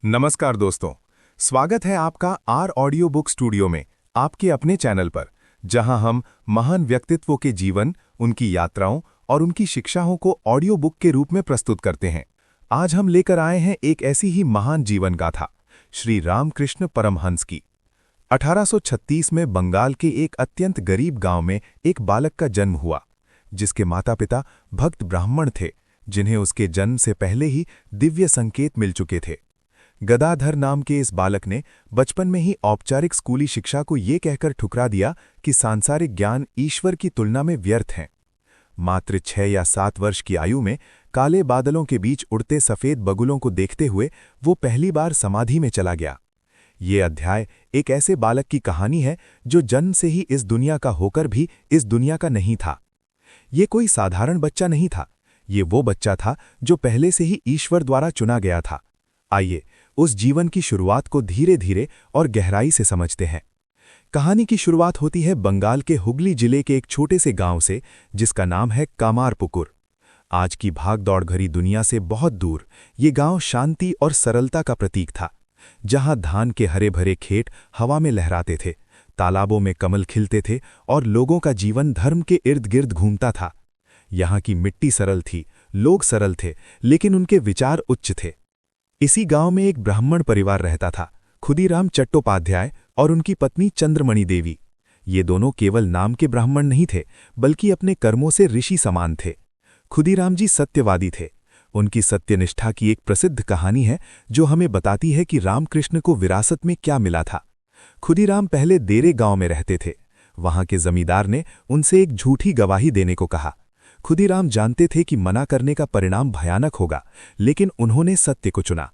नमस्कार दोस्तों, स्वागत है आपका आर ऑडियो बुक स्टूडियो में, आपके अपने चैनल पर, जहां हम महान व्यक्तित्वों के जीवन, उनकी यात्राओं और उनकी शिक्षाओं को ऑडियो बुक के रूप में प्रस्तुत करते हैं। आज हम लेकर आए हैं एक ऐसी ही महान जीवन गाथा, श्री रामकृष्ण परमहंस की। 1836 में बंगाल के एक अत्यंत गरीब गांव में एक बालक का जन्म हुआ, जिसके माता पिता भक्त ब्राह्मण थे, जिन्हें उसके जन्म से पहले ही दिव्य संकेत मिल चुके थे। गदाधर नाम के इस बालक ने बचपन में ही औपचारिक स्कूली शिक्षा को ये कहकर ठुकरा दिया कि सांसारिक ज्ञान ईश्वर की तुलना में व्यर्थ हैं। मात्र 6 या 7 वर्ष की आयु में काले बादलों के बीच उड़ते सफेद बगुलों को देखते हुए वो पहली बार समाधि में चला गया। ये अध्याय एक ऐसे बालक की कहानी है जो जन्म से ही इस दुनिया का होकर भी इस दुनिया का नहीं था। ये कोई साधारण बच्चा नहीं था, ये वो बच्चा था जो पहले से ही ईश्वर द्वारा चुना गया था। आइए उस जीवन की शुरुआत को धीरे धीरे और गहराई से समझते हैं। कहानी की शुरुआत होती है बंगाल के हुगली जिले के एक छोटे से गांव से, जिसका नाम है कामारपुकुर। आज की भागदौड़ भरी दुनिया से बहुत दूर ये गांव शांति और सरलता का प्रतीक था, जहां धान के हरे भरे खेत हवा में लहराते थे, तालाबों में कमल खिलते थे और लोगों का जीवन धर्म के इर्द गिर्द घूमता था। यहाँ की मिट्टी सरल थी, लोग सरल थे, लेकिन उनके विचार उच्च थे। इसी गांव में एक ब्राह्मण परिवार रहता था, खुदीराम चट्टोपाध्याय और उनकी पत्नी चंद्रमणि देवी। ये दोनों केवल नाम के ब्राह्मण नहीं थे, बल्कि अपने कर्मों से ऋषि समान थे। खुदीराम जी सत्यवादी थे। उनकी सत्यनिष्ठा की एक प्रसिद्ध कहानी है जो हमें बताती है कि रामकृष्ण को विरासत में क्या मिला था। खुदीराम पहले देरे गांव में रहते थे। वहां के जमींदार ने उनसे एक झूठी गवाही देने को कहा। खुदीराम जानते थे कि मना करने का परिणाम भयानक होगा, लेकिन उन्होंने सत्य को चुना।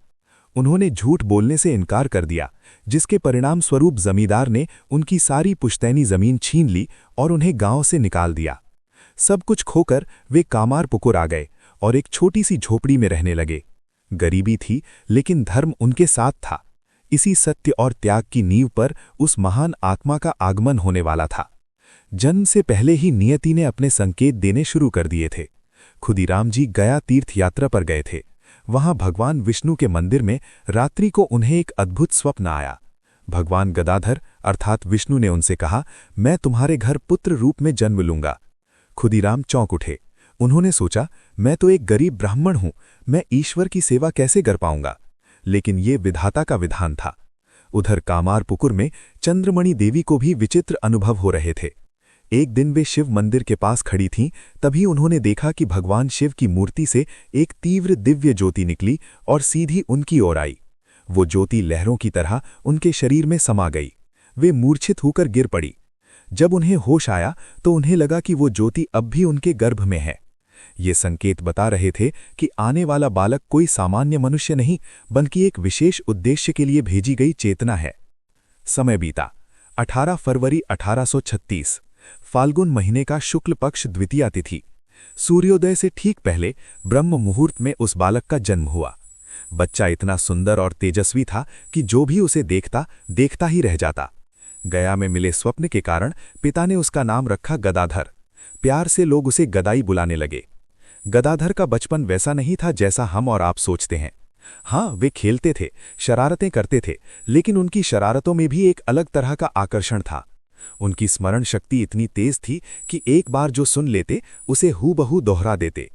उन्होंने झूठ बोलने से इनकार कर दिया, जिसके परिणाम स्वरूप जमींदार ने उनकी सारी पुश्तैनी जमीन छीन ली और उन्हें गांव से निकाल दिया। सब कुछ खोकर वे कामारपुकुर आ गए और एक छोटी सी झोपड़ी में रहने लगे। गरीबी थी, लेकिन धर्म उनके साथ था। इसी सत्य और त्याग की नींव पर उस महान आत्मा का आगमन होने वाला था। जन्म से पहले ही नियति ने अपने संकेत देने शुरू कर दिए थे। खुदीराम जी गया तीर्थ यात्रा पर गए थे। वहां भगवान विष्णु के मंदिर में रात्रि को उन्हें एक अद्भुत स्वप्न आया। भगवान गदाधर अर्थात विष्णु ने उनसे कहा, मैं तुम्हारे घर पुत्र रूप में जन्म लूंगा। खुदीराम चौंक उठे। उन्होंने सोचा, मैं तो एक गरीब ब्राह्मण हूं, मैं ईश्वर की सेवा कैसे कर पाऊंगा। लेकिन ये विधाता का विधान था। उधर कामारपुकुर में चंद्रमणि देवी को भी विचित्र अनुभव हो रहे थे। एक दिन वे शिव मंदिर के पास खड़ी थीं, तभी उन्होंने देखा कि भगवान शिव की मूर्ति से एक तीव्र दिव्य ज्योति निकली और सीधी उनकी ओर आई। वो ज्योति लहरों की तरह उनके शरीर में समा गई। वे मूर्छित होकर गिर पड़ी। जब उन्हें होश आया तो उन्हें लगा कि वो ज्योति अब भी उनके गर्भ में है। ये संकेत बता रहे थे कि आने वाला बालक कोई सामान्य मनुष्य नहीं, बल्कि एक विशेष उद्देश्य के लिए भेजी गई चेतना है। समय बीता। 18 फरवरी 1836, फाल्गुन महीने का शुक्ल पक्ष द्वितीया तिथि। सूर्योदय से ठीक पहले ब्रह्म मुहूर्त में उस बालक का जन्म हुआ। बच्चा इतना सुंदर और तेजस्वी था कि जो भी उसे देखता देखता ही रह जाता। गया में मिले स्वप्न के कारण पिता ने उसका नाम रखा गदाधर। प्यार से लोग उसे गदाई बुलाने लगे। गदाधर का बचपन वैसा नहीं था जैसा हम और आप सोचते हैं। हाँ, वे खेलते थे, शरारतें करते थे, लेकिन उनकी शरारतों में भी एक अलग तरह का आकर्षण था। उनकी स्मरण शक्ति इतनी तेज थी कि एक बार जो सुन लेते उसे हूबहू दोहरा देते।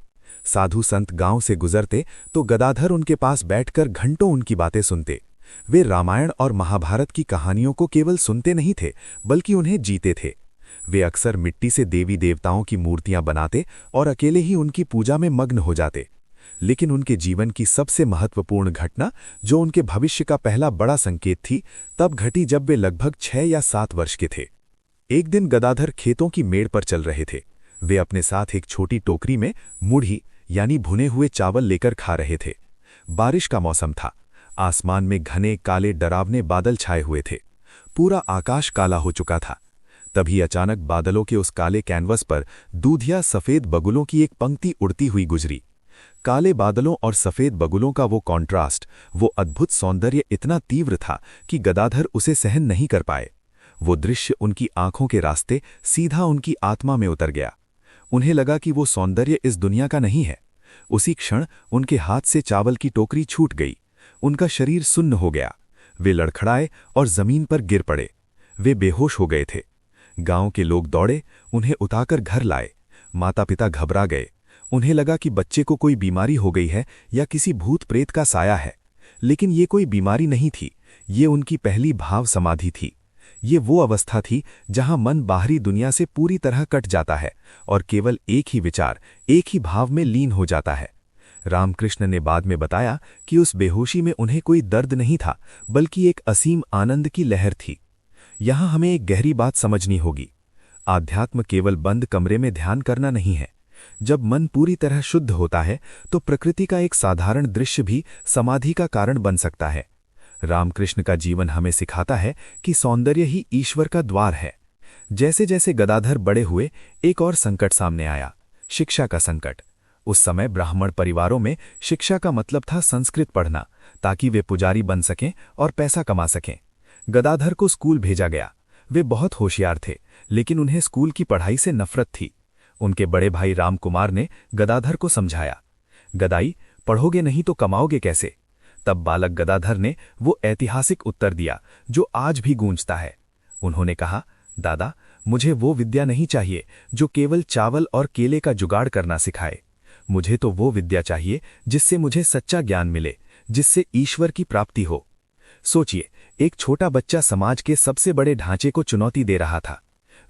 साधु संत गांव से गुजरते तो गदाधर उनके पास बैठकर घंटों उनकी बातें सुनते। वे रामायण और महाभारत की कहानियों को केवल सुनते नहीं थे, बल्कि उन्हें जीते थे। वे अक्सर मिट्टी से देवी देवताओं की मूर्तियां बनाते और अकेले ही उनकी पूजा में मग्न हो जाते। लेकिन उनके जीवन की सबसे महत्वपूर्ण घटना, जो उनके भविष्य का पहला बड़ा संकेत थी, तब घटी जब वे लगभग 6 या 7 वर्ष के थे। एक दिन गदाधर खेतों की मेड़ पर चल रहे थे। वे अपने साथ एक छोटी टोकरी में मुढ़ी यानी भुने हुए चावल लेकर खा रहे थे। बारिश का मौसम था। आसमान में घने काले डरावने बादल छाए हुए थे। पूरा आकाश काला हो चुका था। तभी अचानक बादलों के उस काले कैनवस पर दूधिया सफेद बगुलों की एक पंक्ति उड़ती हुई गुजरी। काले बादलों और सफेद बगुलों का वो कॉन्ट्रास्ट, वो अद्भुत सौंदर्य इतना तीव्र था कि गदाधर उसे सहन नहीं कर पाए। वो दृश्य उनकी आंखों के रास्ते सीधा उनकी आत्मा में उतर गया। उन्हें लगा कि वो सौंदर्य इस दुनिया का नहीं है। उसी क्षण उनके हाथ से चावल की टोकरी छूट गई। उनका शरीर सुन्न हो गया। वे लड़खड़ाए और जमीन पर गिर पड़े। वे बेहोश हो गए थे। गांव के लोग दौड़े, उन्हें उठाकर घर लाए। माता पिता घबरा गए। उन्हें लगा कि बच्चे को कोई बीमारी हो गई है या किसी भूत प्रेत का साया है। लेकिन ये कोई बीमारी नहीं थी, ये उनकी पहली भाव समाधि थी। ये वो अवस्था थी जहां मन बाहरी दुनिया से पूरी तरह कट जाता है और केवल एक ही विचार, एक ही भाव में लीन हो जाता है। रामकृष्ण ने बाद में बताया कि उस बेहोशी में उन्हें कोई दर्द नहीं था, बल्कि एक असीम आनंद की लहर थी। यहां हमें एक गहरी बात समझनी होगी। आध्यात्म केवल बंद कमरे में ध्यान करना नहीं है। जब मन पूरी तरह शुद्ध होता है तो प्रकृति का एक साधारण दृश्य भी समाधि का कारण बन सकता है। रामकृष्ण का जीवन हमें सिखाता है कि सौंदर्य ही ईश्वर का द्वार है। जैसे जैसे गदाधर बड़े हुए, एक और संकट सामने आया, शिक्षा का संकट। उस समय ब्राह्मण परिवारों में शिक्षा का मतलब था संस्कृत पढ़ना, ताकि वे पुजारी बन सकें और पैसा कमा सकें। गदाधर को स्कूल भेजा गया। वे बहुत होशियार थे, लेकिन उन्हें स्कूल की पढ़ाई से नफरत थी। उनके बड़े भाई रामकुमार ने गदाधर को समझाया, गदाई, पढ़ोगे नहीं तो कमाओगे कैसे? तब बालक गदाधर ने वो ऐतिहासिक उत्तर दिया जो आज भी गूंजता है। उन्होंने कहा, दादा, मुझे वो विद्या नहीं चाहिए जो केवल चावल और केले का जुगाड़ करना सिखाए। मुझे तो वो विद्या चाहिए जिससे मुझे सच्चा ज्ञान मिले, जिससे ईश्वर की प्राप्ति हो। सोचिए, एक छोटा बच्चा समाज के सबसे बड़े ढांचे को चुनौती दे रहा था।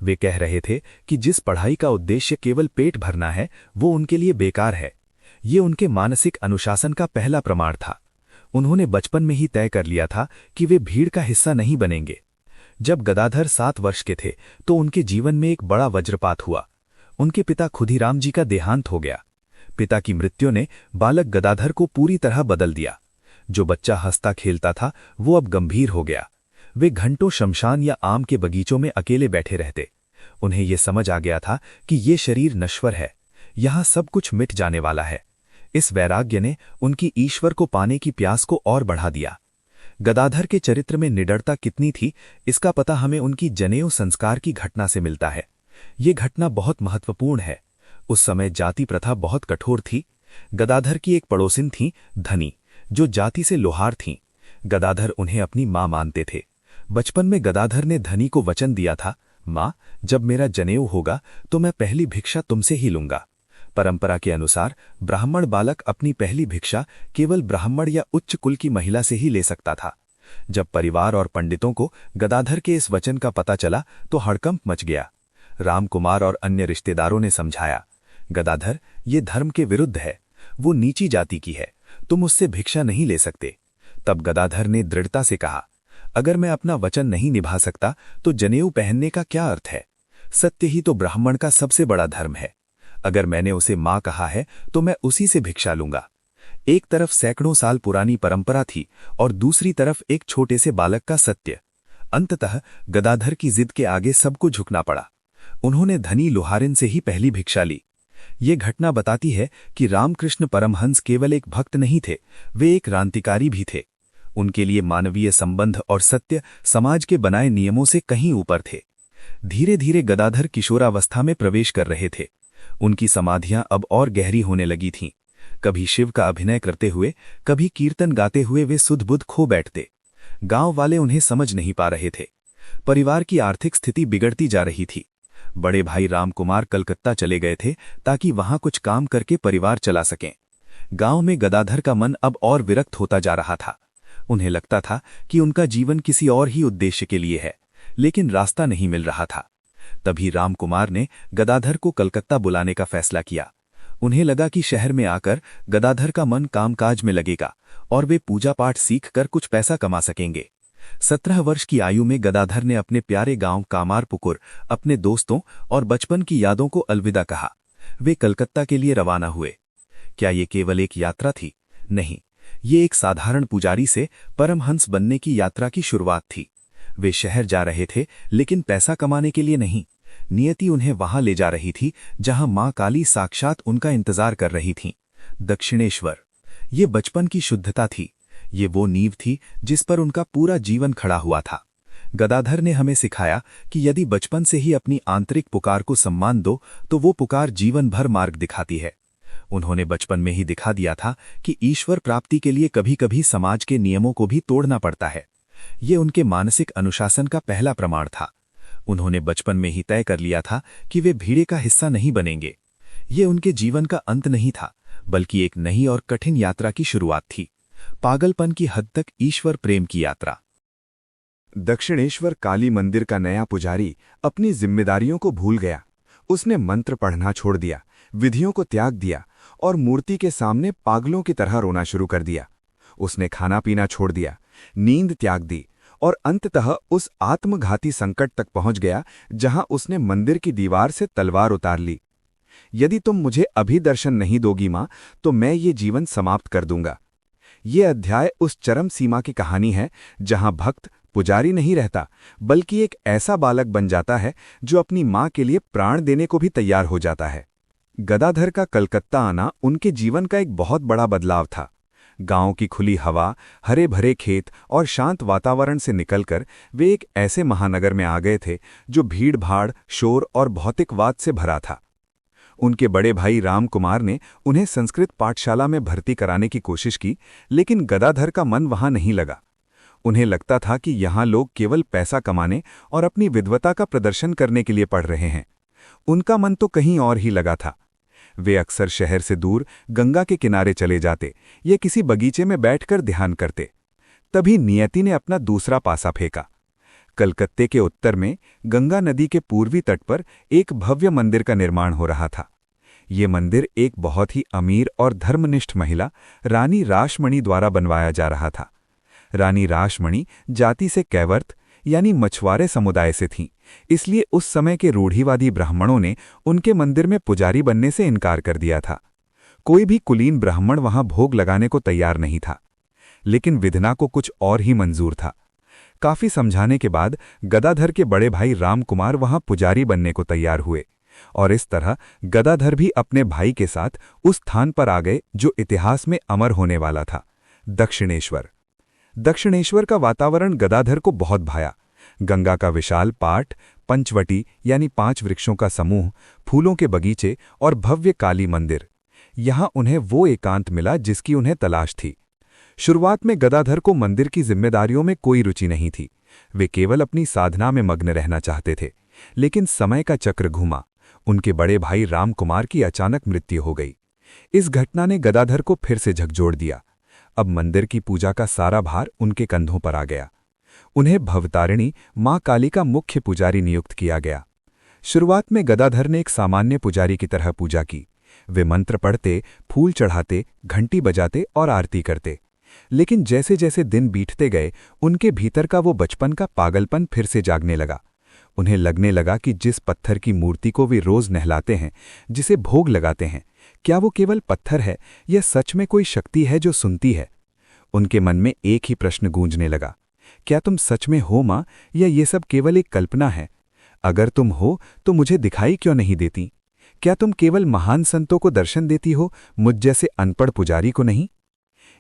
वे कह रहे थे कि जिस पढ़ाई का उद्देश्य केवल पेट भरना है, वो उनके लिए बेकार है। ये उनके मानसिक अनुशासन का पहला प्रमाण था। उन्होंने बचपन में ही तय कर लिया था कि वे भीड़ का हिस्सा नहीं बनेंगे। जब गदाधर 7 वर्ष के थे तो उनके जीवन में एक बड़ा वज्रपात हुआ। उनके पिता खुदीराम जी का देहांत हो गया। पिता की मृत्यु ने बालक गदाधर को पूरी तरह बदल दिया। जो बच्चा हंसता खेलता था वो अब गंभीर हो गया। वे घंटों शमशान या आम के बगीचों में अकेले बैठे रहते। उन्हें ये समझ आ गया था कि ये शरीर नश्वर है, यहाँ सब कुछ मिट जाने वाला है। इस वैराग्य ने उनकी ईश्वर को पाने की प्यास को और बढ़ा दिया। गदाधर के चरित्र में निडरता कितनी थी, इसका पता हमें उनकी जनेऊ संस्कार की घटना से मिलता है। ये घटना बहुत महत्वपूर्ण है। उस समय जाति प्रथा बहुत कठोर थी। गदाधर की एक पड़ोसिन थीं, धनी, जो जाति से लोहार थीं। गदाधर उन्हें अपनी मां मानते थे। बचपन में गदाधर ने धनी को वचन दिया था, मां, जब मेरा जनेऊ होगा तो मैं पहली भिक्षा तुमसे ही लूंगा। परंपरा के अनुसार ब्राह्मण बालक अपनी पहली भिक्षा केवल ब्राह्मण या उच्च कुल की महिला से ही ले सकता था। जब परिवार और पंडितों को गदाधर के इस वचन का पता चला तो हड़कंप मच गया। रामकुमार और अन्य रिश्तेदारों ने समझाया, गदाधर, ये धर्म के विरुद्ध है, वो नीची जाति की है, तुम उससे भिक्षा नहीं ले सकते। तब गदाधर ने दृढ़ता से कहा, अगर मैं अपना वचन नहीं निभा सकता तो जनेऊ पहनने का क्या अर्थ है? सत्य ही तो ब्राह्मण का सबसे बड़ा धर्म है। अगर मैंने उसे मां कहा है तो मैं उसी से भिक्षा लूंगा। एक तरफ सैकड़ों साल पुरानी परंपरा थी और दूसरी तरफ एक छोटे से बालक का सत्य। अंततः गदाधर की जिद के आगे सबको झुकना पड़ा। उन्होंने धनी लोहारिन से ही पहली भिक्षा ली। ये घटना बताती है कि रामकृष्ण परमहंस केवल एक भक्त नहीं थे, वे एक क्रांतिकारी भी थे। उनके लिए मानवीय संबंध और सत्य समाज के बनाए नियमों से कहीं ऊपर थे। धीरे धीरे गदाधर किशोरावस्था में प्रवेश कर रहे थे। उनकी समाधियां अब और गहरी होने लगी थीं। कभी शिव का अभिनय करते हुए, कभी कीर्तन गाते हुए वे सुध-बुध खो बैठते। गांव वाले उन्हें समझ नहीं पा रहे थे। परिवार की आर्थिक स्थिति बिगड़ती जा रही थी। बड़े भाई रामकुमार कलकत्ता चले गए थे ताकि वहां कुछ काम करके परिवार चला सकें। गांव में गदाधर का मन अब और विरक्त होता जा रहा था। उन्हें लगता था कि उनका जीवन किसी और ही उद्देश्य के लिए है, लेकिन रास्ता नहीं मिल रहा था। तभी रामकुमार ने गदाधर को कलकत्ता बुलाने का फैसला किया। उन्हें लगा कि शहर में आकर गदाधर का मन कामकाज में लगेगा और वे पूजा पाठ सीखकर कुछ पैसा कमा सकेंगे। 17 वर्ष की आयु में गदाधर ने अपने प्यारे गांव कामारपुकुर, अपने दोस्तों और बचपन की यादों को अलविदा कहा। वे कलकत्ता के लिए रवाना हुए। क्या ये केवल एक यात्रा थी? नहीं, ये एक साधारण पुजारी से परमहंस बनने की यात्रा की शुरुआत थी। वे शहर जा रहे थे, लेकिन पैसा कमाने के लिए नहीं। नियति उन्हें वहां ले जा रही थी जहां मां काली साक्षात उनका इंतजार कर रही थीं, दक्षिणेश्वर। ये बचपन की शुद्धता थी। ये वो नींव थी जिस पर उनका पूरा जीवन खड़ा हुआ था। गदाधर ने हमें सिखाया कि यदि बचपन से ही अपनी आंतरिक पुकार को सम्मान दो तो वो पुकार जीवन भर मार्ग दिखाती है। उन्होंने बचपन में ही दिखा दिया था कि ईश्वर प्राप्ति के लिए कभी-कभी समाज के नियमों को भी तोड़ना पड़ता है। ये उनके मानसिक अनुशासन का पहला प्रमाण था। उन्होंने बचपन में ही तय कर लिया था कि वे भीड़ का हिस्सा नहीं बनेंगे। ये उनके जीवन का अंत नहीं था, बल्कि एक नई और कठिन यात्रा की शुरुआत थी, पागलपन की हद तक ईश्वर प्रेम की यात्रा। दक्षिणेश्वर काली मंदिर का नया पुजारी अपनी जिम्मेदारियों को भूल गया। उसने मंत्र पढ़ना छोड़ दिया, विधियों को त्याग दिया और मूर्ति के सामने पागलों की तरह रोना शुरू कर दिया। उसने खाना पीना छोड़ दिया, नींद त्याग दी और अंततः उस आत्मघाती संकट तक पहुंच गया जहां उसने मंदिर की दीवार से तलवार उतार ली। यदि तुम मुझे अभी दर्शन नहीं दोगी मां, तो मैं ये जीवन समाप्त कर दूंगा। ये अध्याय उस चरम सीमा की कहानी है जहां भक्त पुजारी नहीं रहता, बल्कि एक ऐसा बालक बन जाता है जो अपनी मां के लिए प्राण देने को भी तैयार हो जाता है। गदाधर का कलकत्ता आना उनके जीवन का एक बहुत बड़ा बदलाव था। गांव की खुली हवा, हरे भरे खेत और शांत वातावरण से निकलकर वे एक ऐसे महानगर में आ गए थे जो भीड़-भाड़, शोर और भौतिकवाद से भरा था। उनके बड़े भाई राम कुमार ने उन्हें संस्कृत पाठशाला में भर्ती कराने की कोशिश की, लेकिन गदाधर का मन वहां नहीं लगा। उन्हें लगता था कि यहाँ लोग केवल पैसा कमाने और अपनी विद्वता का प्रदर्शन करने के लिए पढ़ रहे हैं। उनका मन तो कहीं और ही लगा था। वे अक्सर शहर से दूर गंगा के किनारे चले जाते या किसी बगीचे में बैठकर ध्यान करते। तभी नियति ने अपना दूसरा पासा फेंका। कलकत्ते के उत्तर में गंगा नदी के पूर्वी तट पर एक भव्य मंदिर का निर्माण हो रहा था। ये मंदिर एक बहुत ही अमीर और धर्मनिष्ठ महिला रानी रासमणी द्वारा बनवाया जा रहा था। रानी रासमणी जाति से कैवर्त यानी मछुआरे समुदाय से थीं, इसलिए उस समय के रूढ़िवादी ब्राह्मणों ने उनके मंदिर में पुजारी बनने से इनकार कर दिया था। कोई भी कुलीन ब्राह्मण वहां भोग लगाने को तैयार नहीं था, लेकिन विधना को कुछ और ही मंजूर था। काफी समझाने के बाद गदाधर के बड़े भाई राम कुमार वहां पुजारी बनने को तैयार हुए और इस तरह गदाधर भी अपने भाई के साथ उस स्थान पर आ गए जो इतिहास में अमर होने वाला था, दक्षिणेश्वर। दक्षिणेश्वर का वातावरण गदाधर को बहुत भाया। गंगा का विशाल पाट, पंचवटी यानी 5 वृक्षों का समूह, फूलों के बगीचे और भव्य काली मंदिर। यहां उन्हें वो एकांत मिला जिसकी उन्हें तलाश थी। शुरुआत में गदाधर को मंदिर की जिम्मेदारियों में कोई रुचि नहीं थी। वे केवल अपनी साधना में मग्न रहना चाहते थे। लेकिन समय का चक्र घूमा। उनके बड़े भाई राम कुमार की अचानक मृत्यु हो गई। इस घटना ने गदाधर को फिर से झकझोर दिया। अब मंदिर की पूजा का सारा भार उनके कंधों पर आ गया। उन्हें भवतारिणी मां काली का मुख्य पुजारी नियुक्त किया गया। शुरुआत में गदाधर ने एक सामान्य पुजारी की तरह पूजा की। वे मंत्र पढ़ते, फूल चढ़ाते, घंटी बजाते और आरती करते। लेकिन जैसे जैसे दिन बीतते गए, उनके भीतर का वो बचपन का पागलपन फिर से जागने लगा। उन्हें लगने लगा कि जिस पत्थर की मूर्ति को वे रोज नहलाते हैं, जिसे भोग लगाते हैं, क्या वो केवल पत्थर है या सच में कोई शक्ति है जो सुनती है? उनके मन में एक ही प्रश्न गूंजने लगा, क्या तुम सच में हो मां, या ये सब केवल एक कल्पना है? अगर तुम हो तो मुझे दिखाई क्यों नहीं देती? क्या तुम केवल महान संतों को दर्शन देती हो, मुझ जैसे अनपढ़ पुजारी को नहीं?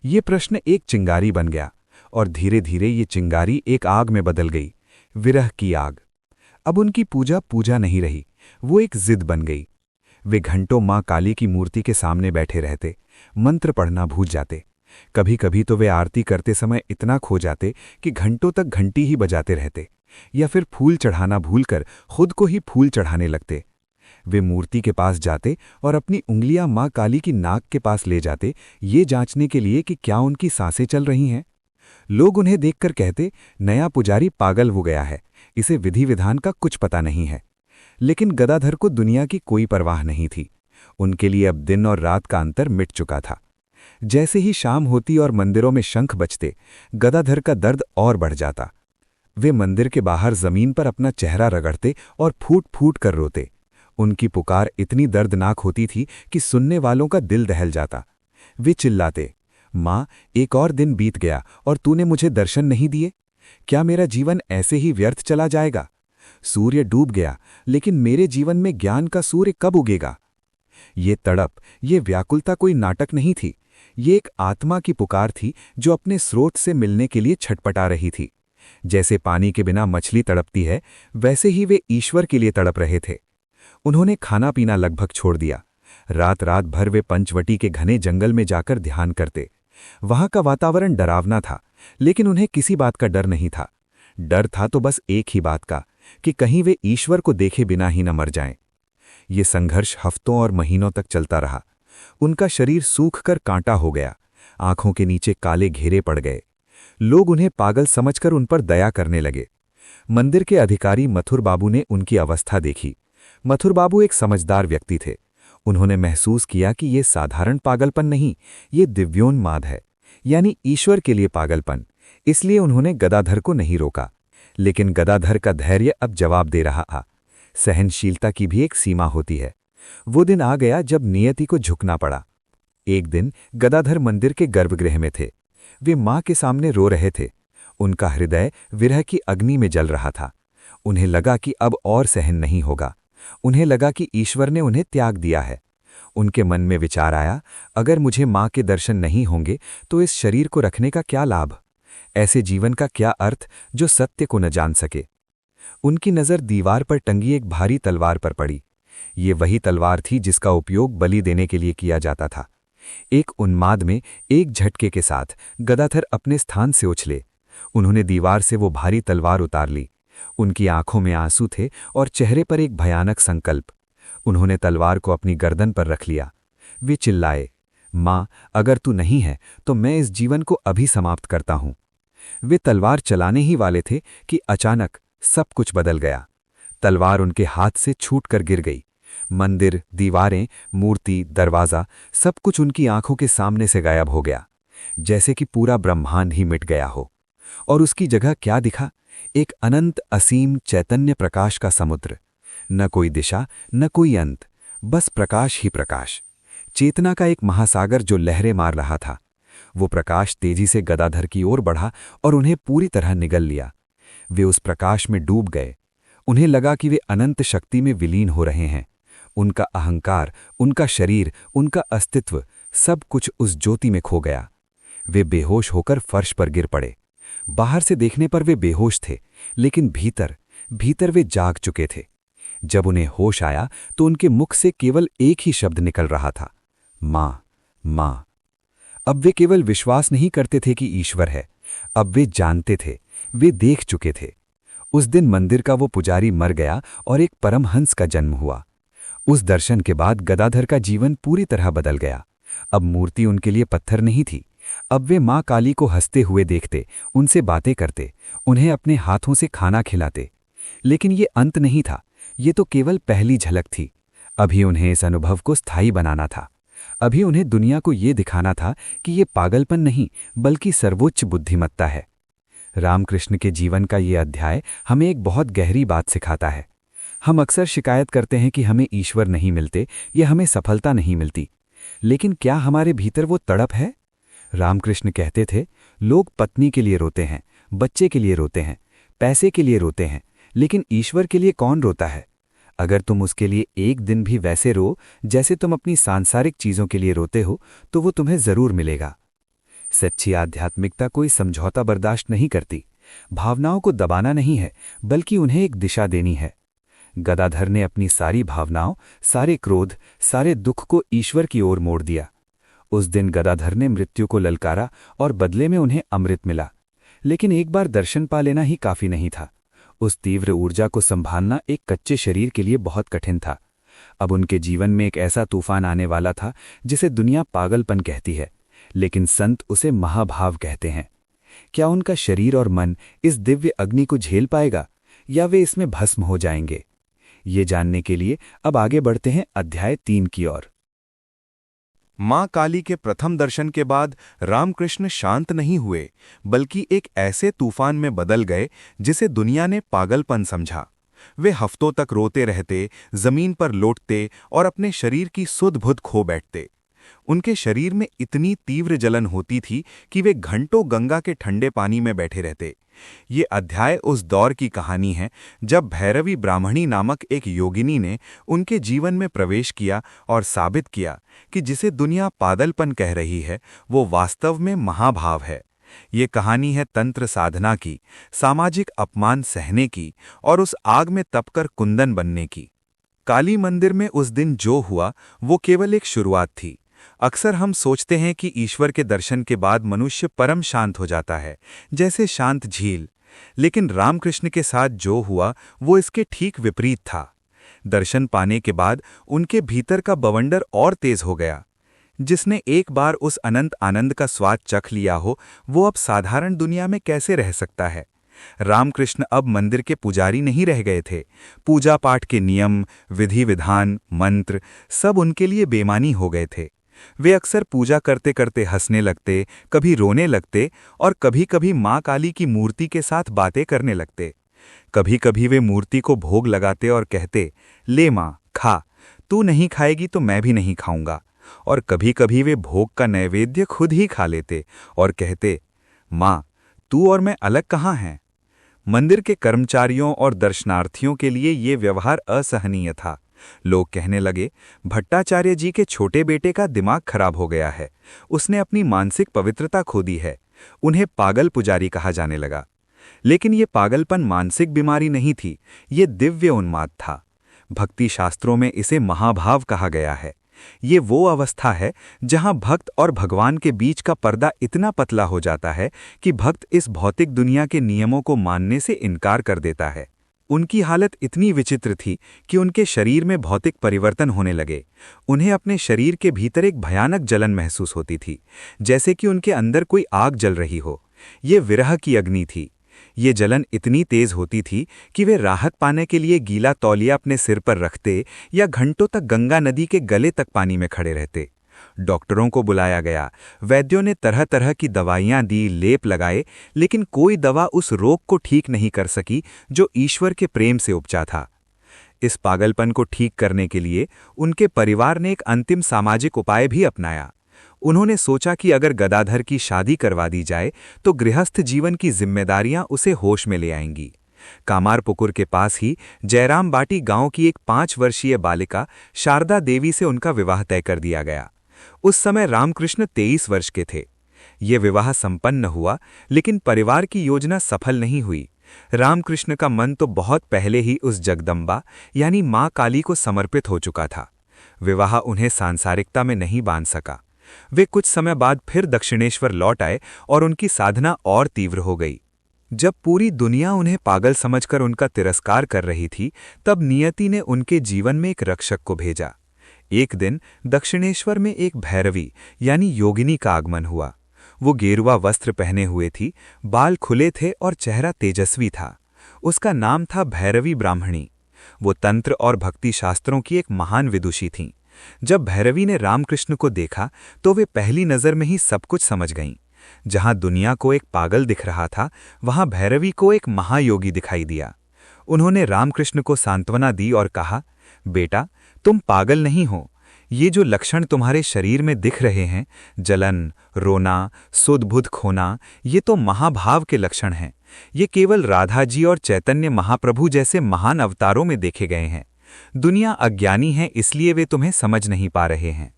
ये प्रश्न एक चिंगारी बन गया और धीरे धीरे ये चिंगारी एक आग में बदल गई, विरह की आग। अब उनकी पूजा पूजा नहीं रही, वो एक जिद बन गई। वे घंटों मां काली की मूर्ति के सामने बैठे रहते, मंत्र पढ़ना भूल जाते। कभी कभी तो वे आरती करते समय इतना खो जाते कि घंटों तक घंटी ही बजाते रहते, या फिर फूल चढ़ाना भूलकर खुद को ही फूल चढ़ाने लगते। वे मूर्ति के पास जाते और अपनी उंगलियां मां काली की नाक के पास ले जाते, ये जांचने के लिए कि क्या उनकी सांसें चल रही हैं। लोग उन्हें देखकर कहते, नया पुजारी पागल हो गया है, इसे विधि विधान का कुछ पता नहीं है। लेकिन गदाधर को दुनिया की कोई परवाह नहीं थी। उनके लिए अब दिन और रात का अंतर मिट चुका था। जैसे ही शाम होती और मंदिरों में शंख बजते, गदाधर का दर्द और बढ़ जाता। वे मंदिर के बाहर जमीन पर अपना चेहरा रगड़ते और फूट फूट कर रोते। उनकी पुकार इतनी दर्दनाक होती थी कि सुनने वालों का दिल दहल जाता। वे चिल्लाते, माँ, एक और दिन बीत गया और तूने मुझे दर्शन नहीं दिए। क्या मेरा जीवन ऐसे ही व्यर्थ चला जाएगा? सूर्य डूब गया, लेकिन मेरे जीवन में ज्ञान का सूर्य कब उगेगा? ये तड़प, ये व्याकुलता कोई नाटक नहीं थी। ये एक आत्मा की पुकार थी जो अपने स्रोत से मिलने के लिए छटपटा रही थी। जैसे पानी के बिना मछली तड़पती है, वैसे ही वे ईश्वर के लिए तड़प रहे थे। उन्होंने खाना पीना लगभग छोड़ दिया। रात रात भर वे पंचवटी के घने जंगल में जाकर ध्यान करते। वहां का वातावरण डरावना था, लेकिन उन्हें किसी बात का डर नहीं था। डर था तो बस एक ही बात का, कि कहीं वे ईश्वर को देखे बिना ही न मर जाएं। ये संघर्ष हफ्तों और महीनों तक चलता रहा। उनका शरीर सूख कर कांटा हो गया, आंखों के नीचे काले घेरे पड़ गए। लोग उन्हें पागल समझकर उन पर दया करने लगे। मंदिर के अधिकारी मथुर बाबू ने उनकी अवस्था देखी। मथुर बाबू एक समझदार व्यक्ति थे। उन्होंने महसूस किया कि ये साधारण पागलपन नहीं, ये दिव्योन्माद है, यानी ईश्वर के लिए पागलपन। इसलिए उन्होंने गदाधर को नहीं रोका। लेकिन गदाधर का धैर्य अब जवाब दे रहा था। सहनशीलता की भी एक सीमा होती है। वो दिन आ गया जब नियति को झुकना पड़ा। एक दिन गदाधर मंदिर के गर्भगृह में थे। वे मां के सामने रो रहे थे। उनका हृदय विरह की अग्नि में जल रहा था। उन्हें लगा कि अब और सहन नहीं होगा। उन्हें लगा कि ईश्वर ने उन्हें त्याग दिया है। उनके मन में विचार आया, अगर मुझे मां के दर्शन नहीं होंगे तो इस शरीर को रखने का क्या लाभ? ऐसे जीवन का क्या अर्थ जो सत्य को न जान सके? उनकी नज़र दीवार पर टंगी एक भारी तलवार पर पड़ी। ये वही तलवार थी जिसका उपयोग बलि देने के लिए किया जाता था। एक उन्माद में एक झटके के साथ गदाधर अपने स्थान से उछले। उन्होंने दीवार से वो भारी तलवार उतार ली। उनकी आंखों में आंसू थे और चेहरे पर एक भयानक संकल्प। उन्होंने तलवार को अपनी गर्दन पर रख लिया। वे चिल्लाए, मां, अगर तू नहीं है तो मैं इस जीवन को अभी समाप्त करता हूं। वे तलवार चलाने ही वाले थे कि अचानक सब कुछ बदल गया। तलवार उनके हाथ से छूटकर गिर गई। मंदिर, दीवारें, मूर्ति, दरवाजा, सब कुछ उनकी आंखों के सामने से गायब हो गया, जैसे कि पूरा ब्रह्मांड ही मिट गया हो। और उसकी जगह क्या दिखा? एक अनंत असीम चैतन्य प्रकाश का समुद्र। न कोई दिशा, न कोई अंत, बस प्रकाश ही प्रकाश। चेतना का एक महासागर जो लहरें मार रहा था। वो प्रकाश तेजी से गदाधर की ओर बढ़ा और उन्हें पूरी तरह निगल लिया। वे उस प्रकाश में डूब गए। उन्हें लगा कि वे अनंत शक्ति में विलीन हो रहे हैं। उनका अहंकार, उनका शरीर, उनका अस्तित्व, सब कुछ उस ज्योति में खो गया। वे बेहोश होकर फर्श पर गिर पड़े। बाहर से देखने पर वे बेहोश थे, लेकिन भीतर भीतर वे जाग चुके थे। जब उन्हें होश आया तो उनके मुख से केवल एक ही शब्द निकल रहा था, मां, मां। अब वे केवल विश्वास नहीं करते थे कि ईश्वर है, अब वे जानते थे, वे देख चुके थे। उस दिन मंदिर का वो पुजारी मर गया और एक परमहंस का जन्म हुआ। उस दर्शन के बाद गदाधर का जीवन पूरी तरह बदल गया। अब मूर्ति उनके लिए पत्थर नहीं थी। अब वे मां काली को हंसते हुए देखते, उनसे बातें करते, उन्हें अपने हाथों से खाना खिलाते। लेकिन ये अंत नहीं था, ये तो केवल पहली झलक थी। अभी उन्हें इस अनुभव को स्थायी बनाना था। अभी उन्हें दुनिया को ये दिखाना था कि ये पागलपन नहीं, बल्कि सर्वोच्च बुद्धिमत्ता है। रामकृष्ण के जीवन का ये अध्याय हमें एक बहुत गहरी बात सिखाता है। हम अक्सर शिकायत करते हैं कि हमें ईश्वर नहीं मिलते या हमें सफलता नहीं मिलती, लेकिन क्या हमारे भीतर वो तड़प है? रामकृष्ण कहते थे, लोग पत्नी के लिए रोते हैं, बच्चे के लिए रोते हैं, पैसे के लिए रोते हैं, लेकिन ईश्वर के लिए कौन रोता है? अगर तुम उसके लिए एक दिन भी वैसे रो जैसे तुम अपनी सांसारिक चीजों के लिए रोते हो, तो वो तुम्हें जरूर मिलेगा। सच्ची आध्यात्मिकता कोई समझौता बर्दाश्त नहीं करती। भावनाओं को दबाना नहीं है, बल्कि उन्हें एक दिशा देनी है। गदाधर ने अपनी सारी भावनाओं, सारे क्रोध, सारे दुख को ईश्वर की ओर मोड़ दिया। उस दिन गदाधर ने मृत्यु को ललकारा और बदले में उन्हें अमृत मिला। लेकिन एक बार दर्शन पा लेना ही काफी नहीं था। उस तीव्र ऊर्जा को संभालना एक कच्चे शरीर के लिए बहुत कठिन था। अब उनके जीवन में एक ऐसा तूफान आने वाला था जिसे दुनिया पागलपन कहती है, लेकिन संत उसे महाभाव कहते हैं। क्या उनका शरीर और मन इस दिव्य अग्नि को झेल पाएगा या वे इसमें भस्म हो जाएंगे? ये जानने के लिए अब आगे बढ़ते हैं अध्याय 3 की ओर। मां काली के प्रथम दर्शन के बाद रामकृष्ण शांत नहीं हुए, बल्कि एक ऐसे तूफान में बदल गए जिसे दुनिया ने पागलपन समझा। वे हफ्तों तक रोते रहते, जमीन पर लोटते और अपने शरीर की सुध-बुध खो बैठते। उनके शरीर में इतनी तीव्र जलन होती थी कि वे घंटों गंगा के ठंडे पानी में बैठे रहते। ये अध्याय उस दौर की कहानी है जब भैरवी ब्राह्मणी नामक एक योगिनी ने उनके जीवन में प्रवेश किया और साबित किया कि जिसे दुनिया पागलपन कह रही है वो वास्तव में महाभाव है। ये कहानी है तंत्र साधना की, सामाजिक अपमान सहने की और उस आग में तपकर कुंदन बनने की। काली मंदिर में उस दिन जो हुआ वो केवल एक शुरुआत थी। अक्सर हम सोचते हैं कि ईश्वर के दर्शन के बाद मनुष्य परम शांत हो जाता है, जैसे शांत झील। लेकिन रामकृष्ण के साथ जो हुआ वो इसके ठीक विपरीत था। दर्शन पाने के बाद उनके भीतर का बवंडर और तेज हो गया। जिसने एक बार उस अनंत आनंद का स्वाद चख लिया हो, वो अब साधारण दुनिया में कैसे रह सकता है। रामकृष्ण अब मंदिर के पुजारी नहीं रह गए थे। पूजा पाठ के नियम, विधि विधान, मंत्र सब उनके लिए बेमानी हो गए थे। वे अक्सर पूजा करते करते हंसने लगते, कभी रोने लगते और कभी कभी माँ काली की मूर्ति के साथ बातें करने लगते। कभी कभी वे मूर्ति को भोग लगाते और कहते, ले माँ खा, तू नहीं खाएगी तो मैं भी नहीं खाऊंगा। और कभी कभी वे भोग का नैवेद्य खुद ही खा लेते और कहते, माँ तू और मैं अलग कहाँ हैं। मंदिर के कर्मचारियों और दर्शनार्थियों के लिए ये व्यवहार असहनीय था। लोग कहने लगे, भट्टाचार्य जी के छोटे बेटे का दिमाग खराब हो गया है, उसने अपनी मानसिक पवित्रता खो दी है। उन्हें पागल पुजारी कहा जाने लगा। लेकिन ये पागलपन मानसिक बीमारी नहीं थी, ये दिव्य उन्माद था। भक्ति शास्त्रों में इसे महाभाव कहा गया है। ये वो अवस्था है जहां भक्त और भगवान के बीच का पर्दा इतना पतला हो जाता है कि भक्त इस भौतिक दुनिया के नियमों को मानने से इनकार कर देता है। उनकी हालत इतनी विचित्र थी कि उनके शरीर में भौतिक परिवर्तन होने लगे। उन्हें अपने शरीर के भीतर एक भयानक जलन महसूस होती थी, जैसे कि उनके अंदर कोई आग जल रही हो। ये विरह की अग्नि थी। ये जलन इतनी तेज होती थी कि वे राहत पाने के लिए गीला तौलिया अपने सिर पर रखते या घंटों तक गंगा नदी के गले तक पानी में खड़े रहते। डॉक्टरों को बुलाया गया, वैद्यों ने तरह तरह की दवाइयां दी, लेप लगाए, लेकिन कोई दवा उस रोग को ठीक नहीं कर सकी जो ईश्वर के प्रेम से उपजा था। इस पागलपन को ठीक करने के लिए उनके परिवार ने एक अंतिम सामाजिक उपाय भी अपनाया। उन्होंने सोचा कि अगर गदाधर की शादी करवा दी जाए तो गृहस्थ जीवन की जिम्मेदारियां उसे होश में ले आएंगी। कामारपुकुर के पास ही जयराम बाटी गांव की एक 5 वर्षीय बालिका शारदा देवी से उनका विवाह तय कर दिया गया। उस समय रामकृष्ण 23 वर्ष के थे। ये विवाह संपन्न हुआ, लेकिन परिवार की योजना सफल नहीं हुई। रामकृष्ण का मन तो बहुत पहले ही उस जगदम्बा यानी माँ काली को समर्पित हो चुका था। विवाह उन्हें सांसारिकता में नहीं बांध सका। वे कुछ समय बाद फिर दक्षिणेश्वर लौट आए और उनकी साधना और तीव्र हो गई। जब पूरी दुनिया उन्हें पागल समझकर उनका तिरस्कार कर रही थी, तब नियति ने उनके जीवन में एक रक्षक को भेजा। एक दिन दक्षिणेश्वर में एक भैरवी यानी योगिनी का आगमन हुआ। वो गेरुआ वस्त्र पहने हुए थी, बाल खुले थे और चेहरा तेजस्वी था। उसका नाम था भैरवी ब्राह्मणी। वो तंत्र और भक्ति शास्त्रों की एक महान विदुषी थीं। जब भैरवी ने रामकृष्ण को देखा तो वे पहली नज़र में ही सब कुछ समझ गईं। जहां दुनिया को एक पागल दिख रहा था, वहां भैरवी को एक महायोगी दिखाई दिया। उन्होंने रामकृष्ण को सांत्वना दी और कहा, बेटा तुम पागल नहीं हो। ये जो लक्षण तुम्हारे शरीर में दिख रहे हैं, जलन, रोना, सुध-बुध खोना, ये तो महाभाव के लक्षण हैं। ये केवल राधा जी और चैतन्य महाप्रभु जैसे महान अवतारों में देखे गए हैं। दुनिया अज्ञानी है, इसलिए वे तुम्हें समझ नहीं पा रहे हैं।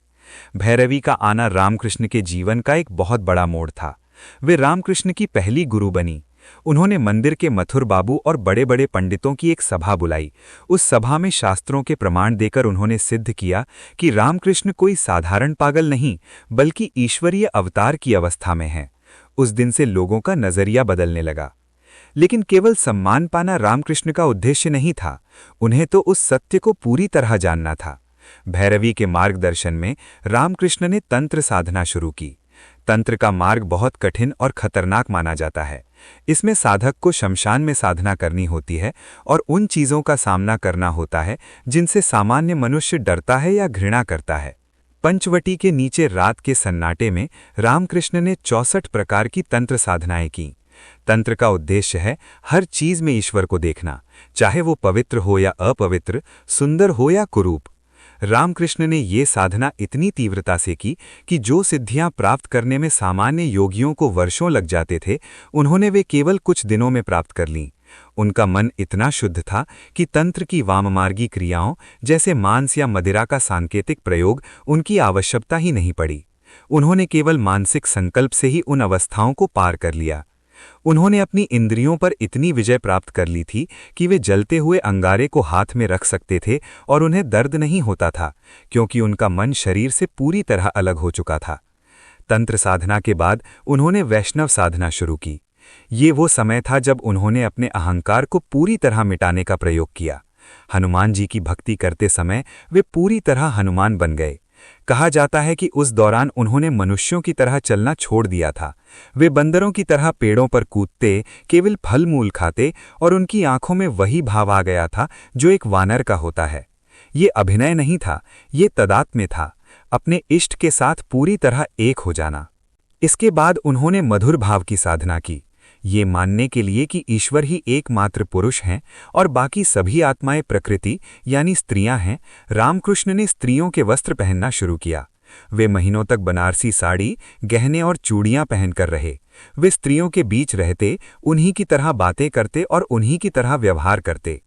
भैरवी का आना रामकृष्ण के जीवन का एक बहुत बड़ा मोड़ था। वे रामकृष्ण की पहली गुरु बनी। उन्होंने मंदिर के मथुर बाबू और बड़े बड़े पंडितों की एक सभा बुलाई। उस सभा में शास्त्रों के प्रमाण देकर उन्होंने सिद्ध किया कि रामकृष्ण कोई साधारण पागल नहीं, बल्कि ईश्वरीय अवतार की अवस्था में हैं। उस दिन से लोगों का नजरिया बदलने लगा। लेकिन केवल सम्मान पाना रामकृष्ण का उद्देश्य नहीं था। उन्हें तो उस सत्य को पूरी तरह जानना था। भैरवी के मार्गदर्शन में रामकृष्ण ने तंत्र साधना शुरू की। तंत्र का मार्ग बहुत कठिन और खतरनाक माना जाता है। इसमें साधक को शमशान में साधना करनी होती है और उन चीज़ों का सामना करना होता है जिनसे सामान्य मनुष्य डरता है या घृणा करता है। पंचवटी के नीचे रात के सन्नाटे में रामकृष्ण ने 64 प्रकार की तंत्र साधनाएं की। तंत्र का उद्देश्य है हर चीज में ईश्वर को देखना, चाहे वो पवित्र हो या अपवित्र, सुंदर हो या कुरूप। रामकृष्ण ने ये साधना इतनी तीव्रता से की कि जो सिद्धियां प्राप्त करने में सामान्य योगियों को वर्षों लग जाते थे, उन्होंने वे केवल कुछ दिनों में प्राप्त कर लीं। उनका मन इतना शुद्ध था कि तंत्र की वाममार्गी क्रियाओं जैसे मांस या मदिरा का सांकेतिक प्रयोग उनकी आवश्यकता ही नहीं पड़ी। उन्होंने केवल मानसिक संकल्प से ही उन अवस्थाओं को पार कर लिया। उन्होंने अपनी इंद्रियों पर इतनी विजय प्राप्त कर ली थी कि वे जलते हुए अंगारे को हाथ में रख सकते थे और उन्हें दर्द नहीं होता था, क्योंकि उनका मन शरीर से पूरी तरह अलग हो चुका था। तंत्र साधना के बाद उन्होंने वैष्णव साधना शुरू की। ये वो समय था जब उन्होंने अपने अहंकार को पूरी तरह मिटाने का प्रयोग किया। हनुमान जी की भक्ति करते समय वे पूरी तरह हनुमान बन गए। कहा जाता है कि उस दौरान उन्होंने मनुष्यों की तरह चलना छोड़ दिया था। वे बंदरों की तरह पेड़ों पर कूदते, केवल फल मूल खाते और उनकी आंखों में वही भाव आ गया था जो एक वानर का होता है। ये अभिनय नहीं था, ये तदात्म्य था, अपने इष्ट के साथ पूरी तरह एक हो जाना। इसके बाद उन्होंने मधुर भाव की साधना की, ये मानने के लिए कि ईश्वर ही एकमात्र पुरुष हैं और बाकी सभी आत्माएं प्रकृति यानी स्त्रियां हैं। रामकृष्ण ने स्त्रियों के वस्त्र पहनना शुरू किया। वे महीनों तक बनारसी साड़ी, गहने और चूड़ियां पहनकर रहे। वे स्त्रियों के बीच रहते, उन्हीं की तरह बातें करते और उन्हीं की तरह व्यवहार करते।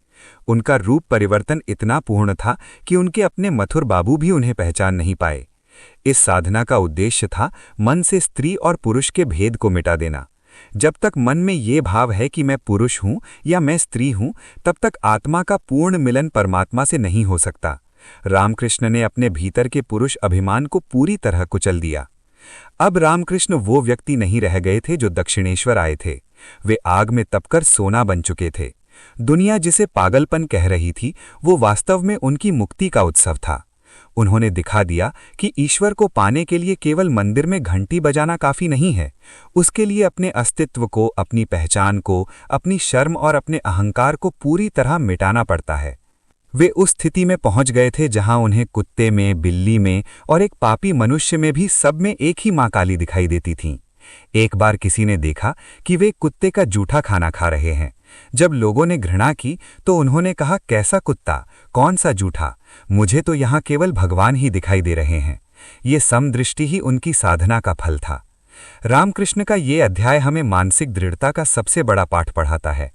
उनका रूप परिवर्तन इतना पूर्ण था कि उनके अपने मथुर बाबू भी उन्हें पहचान नहीं पाए। इस साधना का उद्देश्य था मन से स्त्री और पुरुष के भेद को मिटा देना। जब तक मन में ये भाव है कि मैं पुरुष हूं या मैं स्त्री हूं, तब तक आत्मा का पूर्ण मिलन परमात्मा से नहीं हो सकता। रामकृष्ण ने अपने भीतर के पुरुष अभिमान को पूरी तरह कुचल दिया। अब रामकृष्ण वो व्यक्ति नहीं रह गए थे जो दक्षिणेश्वर आए थे। वे आग में तपकर सोना बन चुके थे। दुनिया जिसे पागलपन कह रही थी, वो वास्तव में उनकी मुक्ति का उत्सव था। उन्होंने दिखा दिया कि ईश्वर को पाने के लिए केवल मंदिर में घंटी बजाना काफी नहीं है। उसके लिए अपने अस्तित्व को, अपनी पहचान को, अपनी शर्म और अपने अहंकार को पूरी तरह मिटाना पड़ता है। वे उस स्थिति में पहुंच गए थे जहां उन्हें कुत्ते में, बिल्ली में और एक पापी मनुष्य में भी सब में एक ही मां काली दिखाई देती थीं। एक बार किसी ने देखा कि वे कुत्ते का जूठा खाना खा रहे हैं। जब लोगों ने घृणा की तो उन्होंने कहा, कैसा कुत्ता, कौन सा जूठा, मुझे तो यहाँ केवल भगवान ही दिखाई दे रहे हैं। ये समदृष्टि ही उनकी साधना का फल था। रामकृष्ण का ये अध्याय हमें मानसिक दृढ़ता का सबसे बड़ा पाठ पढ़ाता है।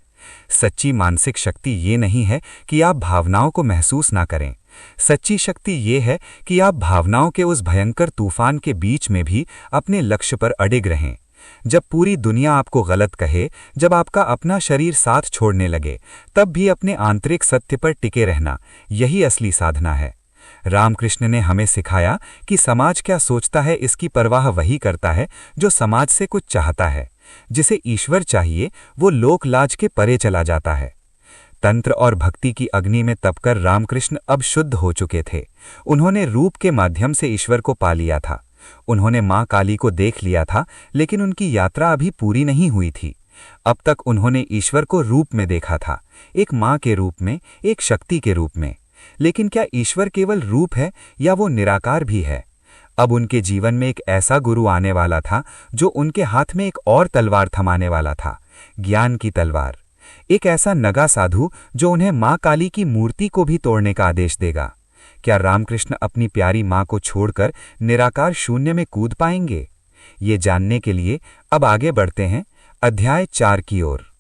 सच्ची मानसिक शक्ति ये नहीं है कि आप भावनाओं को महसूस ना करें। सच्ची शक्ति ये है कि आप भावनाओं के उस भयंकर तूफान के बीच में भी अपने लक्ष्य पर अडिग रहें। जब पूरी दुनिया आपको गलत कहे, जब आपका अपना शरीर साथ छोड़ने लगे, तब भी अपने आंतरिक सत्य पर टिके रहना, यही असली साधना है। रामकृष्ण ने हमें सिखाया कि समाज क्या सोचता है इसकी परवाह वही करता है जो समाज से कुछ चाहता है। जिसे ईश्वर चाहिए वो लोक लाज के परे चला जाता है। तंत्र और भक्ति की अग्नि में तपकर रामकृष्ण अब शुद्ध हो चुके थे। उन्होंने रूप के माध्यम से ईश्वर को पा लिया था। उन्होंने मां काली को देख लिया था, लेकिन उनकी यात्रा अभी पूरी नहीं हुई थी। अब तक उन्होंने ईश्वर को रूप में देखा था, एक मां के रूप में, एक शक्ति के रूप में। लेकिन क्या ईश्वर केवल रूप है या वो निराकार भी है? अब उनके जीवन में एक ऐसा गुरु आने वाला था जो उनके हाथ में एक और तलवार थमाने वाला था, ज्ञान की तलवार। एक ऐसा नगा साधु जो उन्हें मां काली की मूर्ति को भी तोड़ने का आदेश देगा। क्या रामकृष्ण अपनी प्यारी मां को छोड़कर निराकार शून्य में कूद पाएंगे? ये जानने के लिए अब आगे बढ़ते हैं अध्याय 4 की ओर।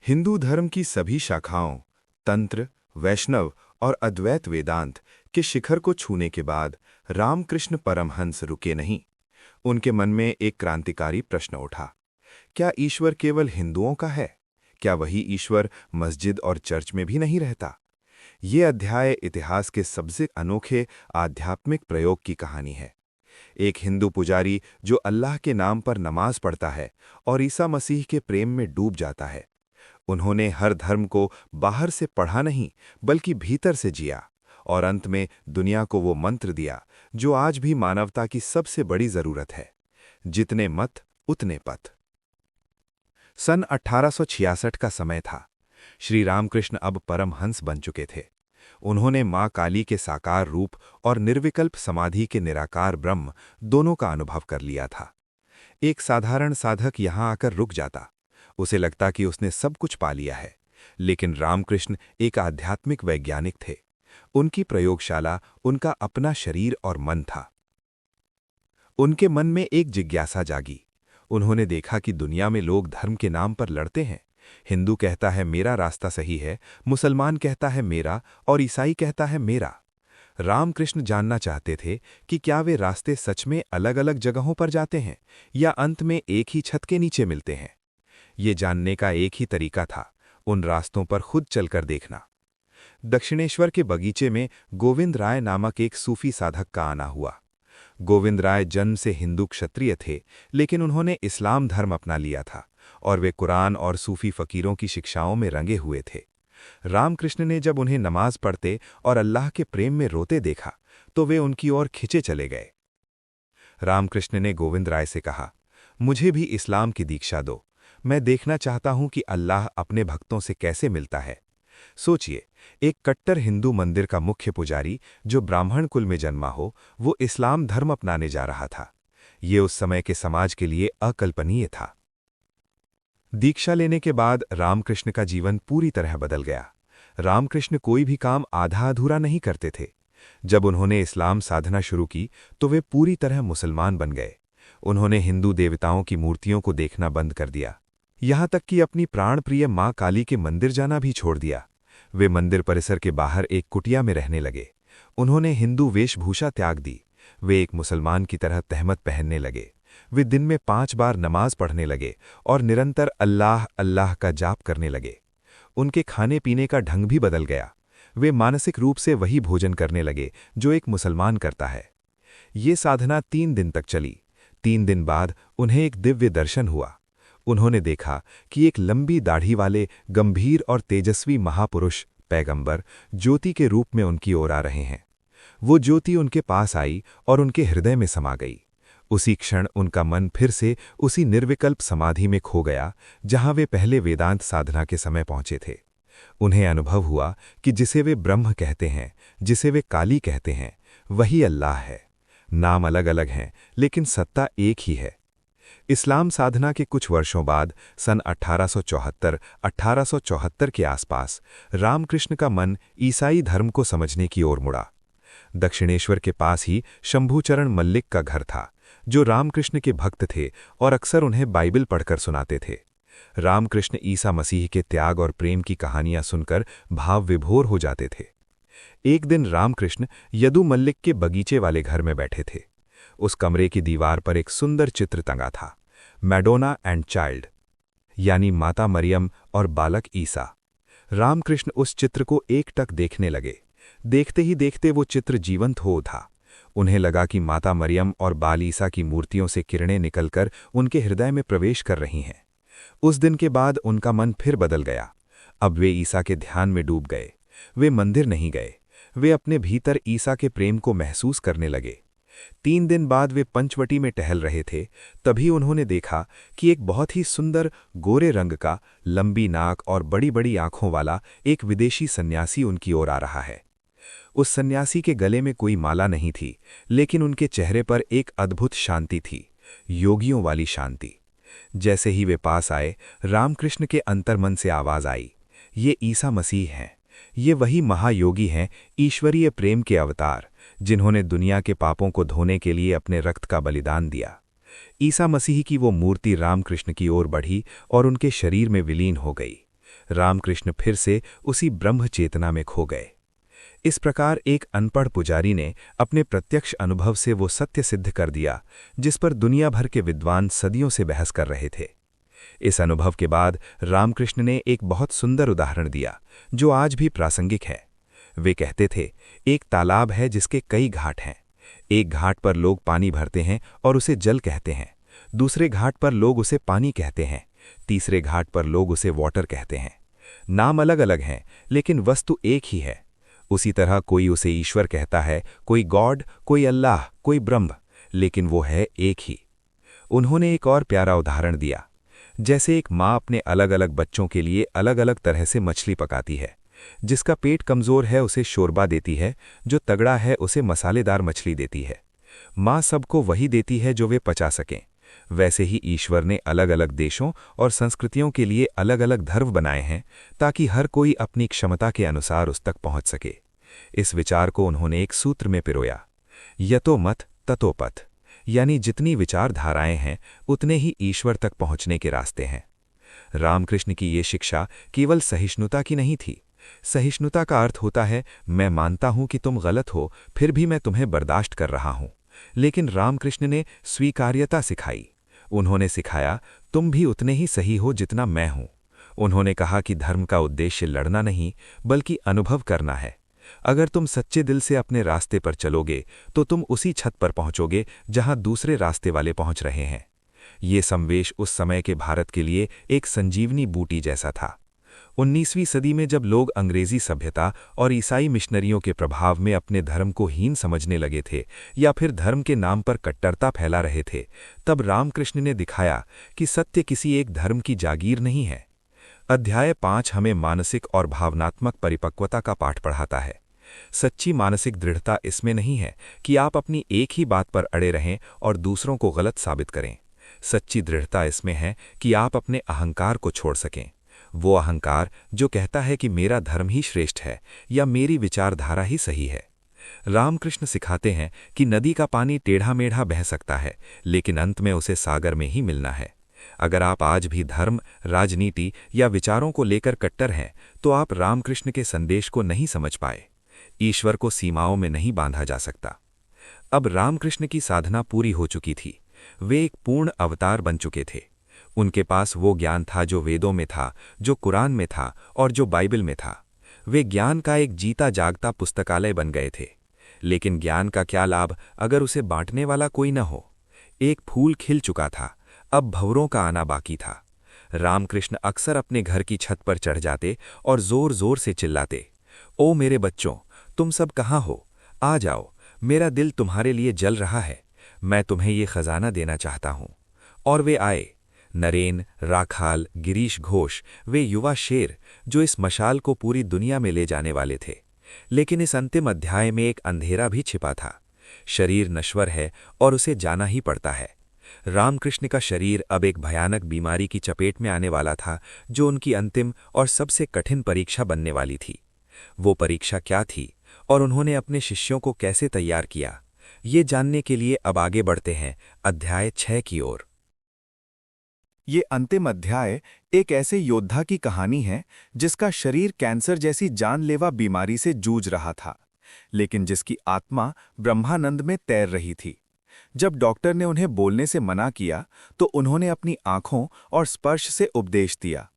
हिंदू धर्म की सभी शाखाओं, तंत्र, वैष्णव और अद्वैत वेदांत के शिखर को छूने के बाद रामकृष्ण परमहंस रुके नहीं। उनके मन में एक क्रांतिकारी प्रश्न उठा। क्या ईश्वर केवल हिंदुओं का है? क्या वही ईश्वर मस्जिद और चर्च में भी नहीं रहता? ये अध्याय इतिहास के सबसे अनोखे आध्यात्मिक प्रयोग की कहानी है। एक हिंदू पुजारी जो अल्लाह के नाम पर नमाज पढ़ता है और ईसा मसीह के प्रेम में डूब जाता है। उन्होंने हर धर्म को बाहर से पढ़ा नहीं, बल्कि भीतर से जिया, और अंत में दुनिया को वो मंत्र दिया जो आज भी मानवता की सबसे बड़ी जरूरत है: जितने मत उतने पथ। सन 1866 का समय था। श्री रामकृष्ण अब परमहंस बन चुके थे। उन्होंने मां काली के साकार रूप और निर्विकल्प समाधि के निराकार ब्रह्म दोनों का अनुभव कर लिया था। एक साधारण साधक यहां आकर रुक जाता, उसे लगता कि उसने सब कुछ पा लिया है। लेकिन रामकृष्ण एक आध्यात्मिक वैज्ञानिक थे। उनकी प्रयोगशाला उनका अपना शरीर और मन था। उनके मन में एक जिज्ञासा जागी। उन्होंने देखा कि दुनिया में लोग धर्म के नाम पर लड़ते हैं। हिंदू कहता है मेरा रास्ता सही है, मुसलमान कहता है मेरा, और ईसाई कहता है मेरा। रामकृष्ण जानना चाहते थे कि क्या वे रास्ते सच में अलग अलग जगहों पर जाते हैं या अंत में एक ही छत के नीचे मिलते हैं। ये जानने का एक ही तरीका था, उन रास्तों पर खुद चलकर देखना। दक्षिणेश्वर के बगीचे में गोविंद राय नामक एक सूफी साधक का आना हुआ। गोविंद राय जन्म से हिंदू क्षत्रिय थे, लेकिन उन्होंने इस्लाम धर्म अपना लिया था और वे कुरान और सूफी फकीरों की शिक्षाओं में रंगे हुए थे। रामकृष्ण ने जब उन्हें नमाज पढ़ते और अल्लाह के प्रेम में रोते देखा तो वे उनकी ओर खिंचे चले गए। रामकृष्ण ने गोविंद राय से कहा, मुझे भी इस्लाम की दीक्षा दो। मैं देखना चाहता हूं कि अल्लाह अपने भक्तों से कैसे मिलता है। सोचिए, एक कट्टर हिंदू मंदिर का मुख्य पुजारी जो ब्राह्मण कुल में जन्मा हो, वो इस्लाम धर्म अपनाने जा रहा था। ये उस समय के समाज के लिए अकल्पनीय था। दीक्षा लेने के बाद रामकृष्ण का जीवन पूरी तरह बदल गया। रामकृष्ण कोई भी काम आधा अधूरा नहीं करते थे। जब उन्होंने इस्लाम साधना शुरू की तो वे पूरी तरह मुसलमान बन गए। उन्होंने हिंदू देवताओं की मूर्तियों को देखना बंद कर दिया, यहाँ तक कि अपनी प्राणप्रिय मां काली के मंदिर जाना भी छोड़ दिया। वे मंदिर परिसर के बाहर एक कुटिया में रहने लगे। उन्होंने हिंदू वेशभूषा त्याग दी। वे एक मुसलमान की तरह तहमत पहनने लगे। वे दिन में 5 बार नमाज पढ़ने लगे और निरंतर अल्लाह अल्लाह का जाप करने लगे। उनके खाने पीने का ढंग भी बदल गया। वे मानसिक रूप से वही भोजन करने लगे जो एक मुसलमान करता है। ये साधना 3 दिन तक चली। 3 दिन बाद उन्हें एक दिव्य दर्शन हुआ। उन्होंने देखा कि एक लंबी दाढ़ी वाले गंभीर और तेजस्वी महापुरुष पैगंबर ज्योति के रूप में उनकी ओर आ रहे हैं। वो ज्योति उनके पास आई और उनके हृदय में समा गई। उसी क्षण उनका मन फिर से उसी निर्विकल्प समाधि में खो गया जहां वे पहले वेदांत साधना के समय पहुंचे थे। उन्हें अनुभव हुआ कि जिसे वे ब्रह्म कहते हैं, जिसे वे काली कहते हैं, वही अल्लाह है। नाम अलग अलग हैं, लेकिन सत्ता एक ही है। इस्लाम साधना के कुछ वर्षों बाद सन 1874 के आसपास रामकृष्ण का मन ईसाई धर्म को समझने की ओर मुड़ा। दक्षिणेश्वर के पास ही शंभूचरण मल्लिक का घर था, जो रामकृष्ण के भक्त थे और अक्सर उन्हें बाइबल पढ़कर सुनाते थे। रामकृष्ण ईसा मसीह के त्याग और प्रेम की कहानियां सुनकर भाव विभोर हो जाते थे। एक दिन रामकृष्ण यदु मल्लिक के बगीचे वाले घर में बैठे थे। उस कमरे की दीवार पर एक सुंदर चित्र टंगा था, मैडोना एंड चाइल्ड, यानी माता मरियम और बालक ईसा। रामकृष्ण उस चित्र को एकटक देखने लगे। देखते ही देखते वो चित्र जीवंत हो उठा। उन्हें लगा कि माता मरियम और बाल ईसा की मूर्तियों से किरणें निकलकर उनके हृदय में प्रवेश कर रही हैं। उस दिन के बाद उनका मन फिर बदल गया। अब वे ईसा के ध्यान में डूब गए। वे मंदिर नहीं गए, वे अपने भीतर ईसा के प्रेम को महसूस करने लगे। 3 दिन बाद वे पंचवटी में टहल रहे थे, तभी उन्होंने देखा कि एक बहुत ही सुंदर गोरे रंग का, लंबी नाक और बड़ी बड़ी आंखों वाला एक विदेशी सन्यासी उनकी ओर आ रहा है। उस सन्यासी के गले में कोई माला नहीं थी, लेकिन उनके चेहरे पर एक अद्भुत शांति थी, योगियों वाली शांति। जैसे ही वे पास आए, रामकृष्ण के अंतर्मन से आवाज आई, ये ईसा मसीह हैं। ये वही महायोगी हैं, ईश्वरीय प्रेम के अवतार, जिन्होंने दुनिया के पापों को धोने के लिए अपने रक्त का बलिदान दिया। ईसा मसीह की वो मूर्ति रामकृष्ण की ओर बढ़ी और उनके शरीर में विलीन हो गई। रामकृष्ण फिर से उसी ब्रह्म चेतना में खो गए। इस प्रकार एक अनपढ़ पुजारी ने अपने प्रत्यक्ष अनुभव से वो सत्य सिद्ध कर दिया जिस पर दुनिया भर के विद्वान सदियों से बहस कर रहे थे। इस अनुभव के बाद रामकृष्ण ने एक बहुत सुंदर उदाहरण दिया जो आज भी प्रासंगिक है। वे कहते थे, एक तालाब है जिसके कई घाट हैं। एक घाट पर लोग पानी भरते हैं और उसे जल कहते हैं, दूसरे घाट पर लोग उसे पानी कहते हैं, तीसरे घाट पर लोग उसे वाटर कहते हैं। नाम अलग अलग हैं लेकिन वस्तु एक ही है। उसी तरह कोई उसे ईश्वर कहता है, कोई गॉड, कोई अल्लाह, कोई ब्रह्म, लेकिन वो है एक ही। उन्होंने एक और प्यारा उदाहरण दिया, जैसे एक माँ अपने अलग अलग बच्चों के लिए अलग अलग तरह से मछली पकाती है। जिसका पेट कमज़ोर है उसे शोरबा देती है, जो तगड़ा है उसे मसालेदार मछली देती है। माँ सबको वही देती है जो वे पचा सकें। वैसे ही ईश्वर ने अलग अलग देशों और संस्कृतियों के लिए अलग अलग धर्म बनाए हैं ताकि हर कोई अपनी क्षमता के अनुसार उस तक पहुंच सके। इस विचार को उन्होंने एक सूत्र में पिरोया, यतो मत ततो पथ, यानी जितनी विचारधाराएं हैं उतने ही ईश्वर तक पहुंचने के रास्ते हैं। रामकृष्ण की ये शिक्षा केवल सहिष्णुता की नहीं थी। सहिष्णुता का अर्थ होता है मैं मानता हूं कि तुम गलत हो फिर भी मैं तुम्हें बर्दाश्त कर रहा हूं। लेकिन रामकृष्ण ने स्वीकार्यता सिखाई। उन्होंने सिखाया तुम भी उतने ही सही हो जितना मैं हूं। उन्होंने कहा कि धर्म का उद्देश्य लड़ना नहीं बल्कि अनुभव करना है। अगर तुम सच्चे दिल से अपने रास्ते पर चलोगे तो तुम उसी छत पर पहुंचोगे जहां दूसरे रास्ते वाले पहुंच रहे हैं। ये संवेश उस समय के भारत के लिए एक संजीवनी बूटी जैसा था। 19वीं सदी में जब लोग अंग्रेजी सभ्यता और ईसाई मिशनरियों के प्रभाव में अपने धर्म को हीन समझने लगे थे या फिर धर्म के नाम पर कट्टरता फैला रहे थे, तब रामकृष्ण ने दिखाया कि सत्य किसी एक धर्म की जागीर नहीं है। अध्याय 5 हमें मानसिक और भावनात्मक परिपक्वता का पाठ पढ़ाता है। सच्ची मानसिक दृढ़ता इसमें नहीं है कि आप अपनी एक ही बात पर अड़े रहें और दूसरों को गलत साबित करें। सच्ची दृढ़ता इसमें है कि आप अपने अहंकार को छोड़ सकें। वो अहंकार जो कहता है कि मेरा धर्म ही श्रेष्ठ है या मेरी विचारधारा ही सही है। रामकृष्ण सिखाते हैं कि नदी का पानी टेढ़ा मेढ़ा बह सकता है लेकिन अंत में उसे सागर में ही मिलना है। अगर आप आज भी धर्म, राजनीति या विचारों को लेकर कट्टर हैं तो आप रामकृष्ण के संदेश को नहीं समझ पाए। ईश्वर को सीमाओं में नहीं बांधा जा सकता। अब रामकृष्ण की साधना पूरी हो चुकी थी। वे एक पूर्ण अवतार बन चुके थे। उनके पास वो ज्ञान था जो वेदों में था, जो कुरान में था और जो बाइबल में था। वे ज्ञान का एक जीता जागता पुस्तकालय बन गए थे। लेकिन ज्ञान का क्या लाभ अगर उसे बांटने वाला कोई न हो। एक फूल खिल चुका था, अब भंवरों का आना बाकी था। रामकृष्ण अक्सर अपने घर की छत पर चढ़ जाते और जोर जोर से चिल्लाते, ओ मेरे बच्चों, तुम सब कहाँ हो? आ जाओ, मेरा दिल तुम्हारे लिए जल रहा है। मैं तुम्हें ये खजाना देना चाहता हूं। और वे आए। नरेन, राखाल, गिरीश घोष, वे युवा शेर जो इस मशाल को पूरी दुनिया में ले जाने वाले थे। लेकिन इस अंतिम अध्याय में एक अंधेरा भी छिपा था। शरीर नश्वर है और उसे जाना ही पड़ता है। रामकृष्ण का शरीर अब एक भयानक बीमारी की चपेट में आने वाला था जो उनकी अंतिम और सबसे कठिन परीक्षा बनने वाली थी। वो परीक्षा क्या थी और उन्होंने अपने शिष्यों को कैसे तैयार किया, ये जानने के लिए अब आगे बढ़ते हैं अध्याय 6 की ओर। ये अंतिम अध्याय एक ऐसे योद्धा की कहानी है जिसका शरीर कैंसर जैसी जानलेवा बीमारी से जूझ रहा था, लेकिन जिसकी आत्मा ब्रह्मानंद में तैर रही थी। जब डॉक्टर ने उन्हें बोलने से मना किया तो उन्होंने अपनी आंखों और स्पर्श से उपदेश दिया।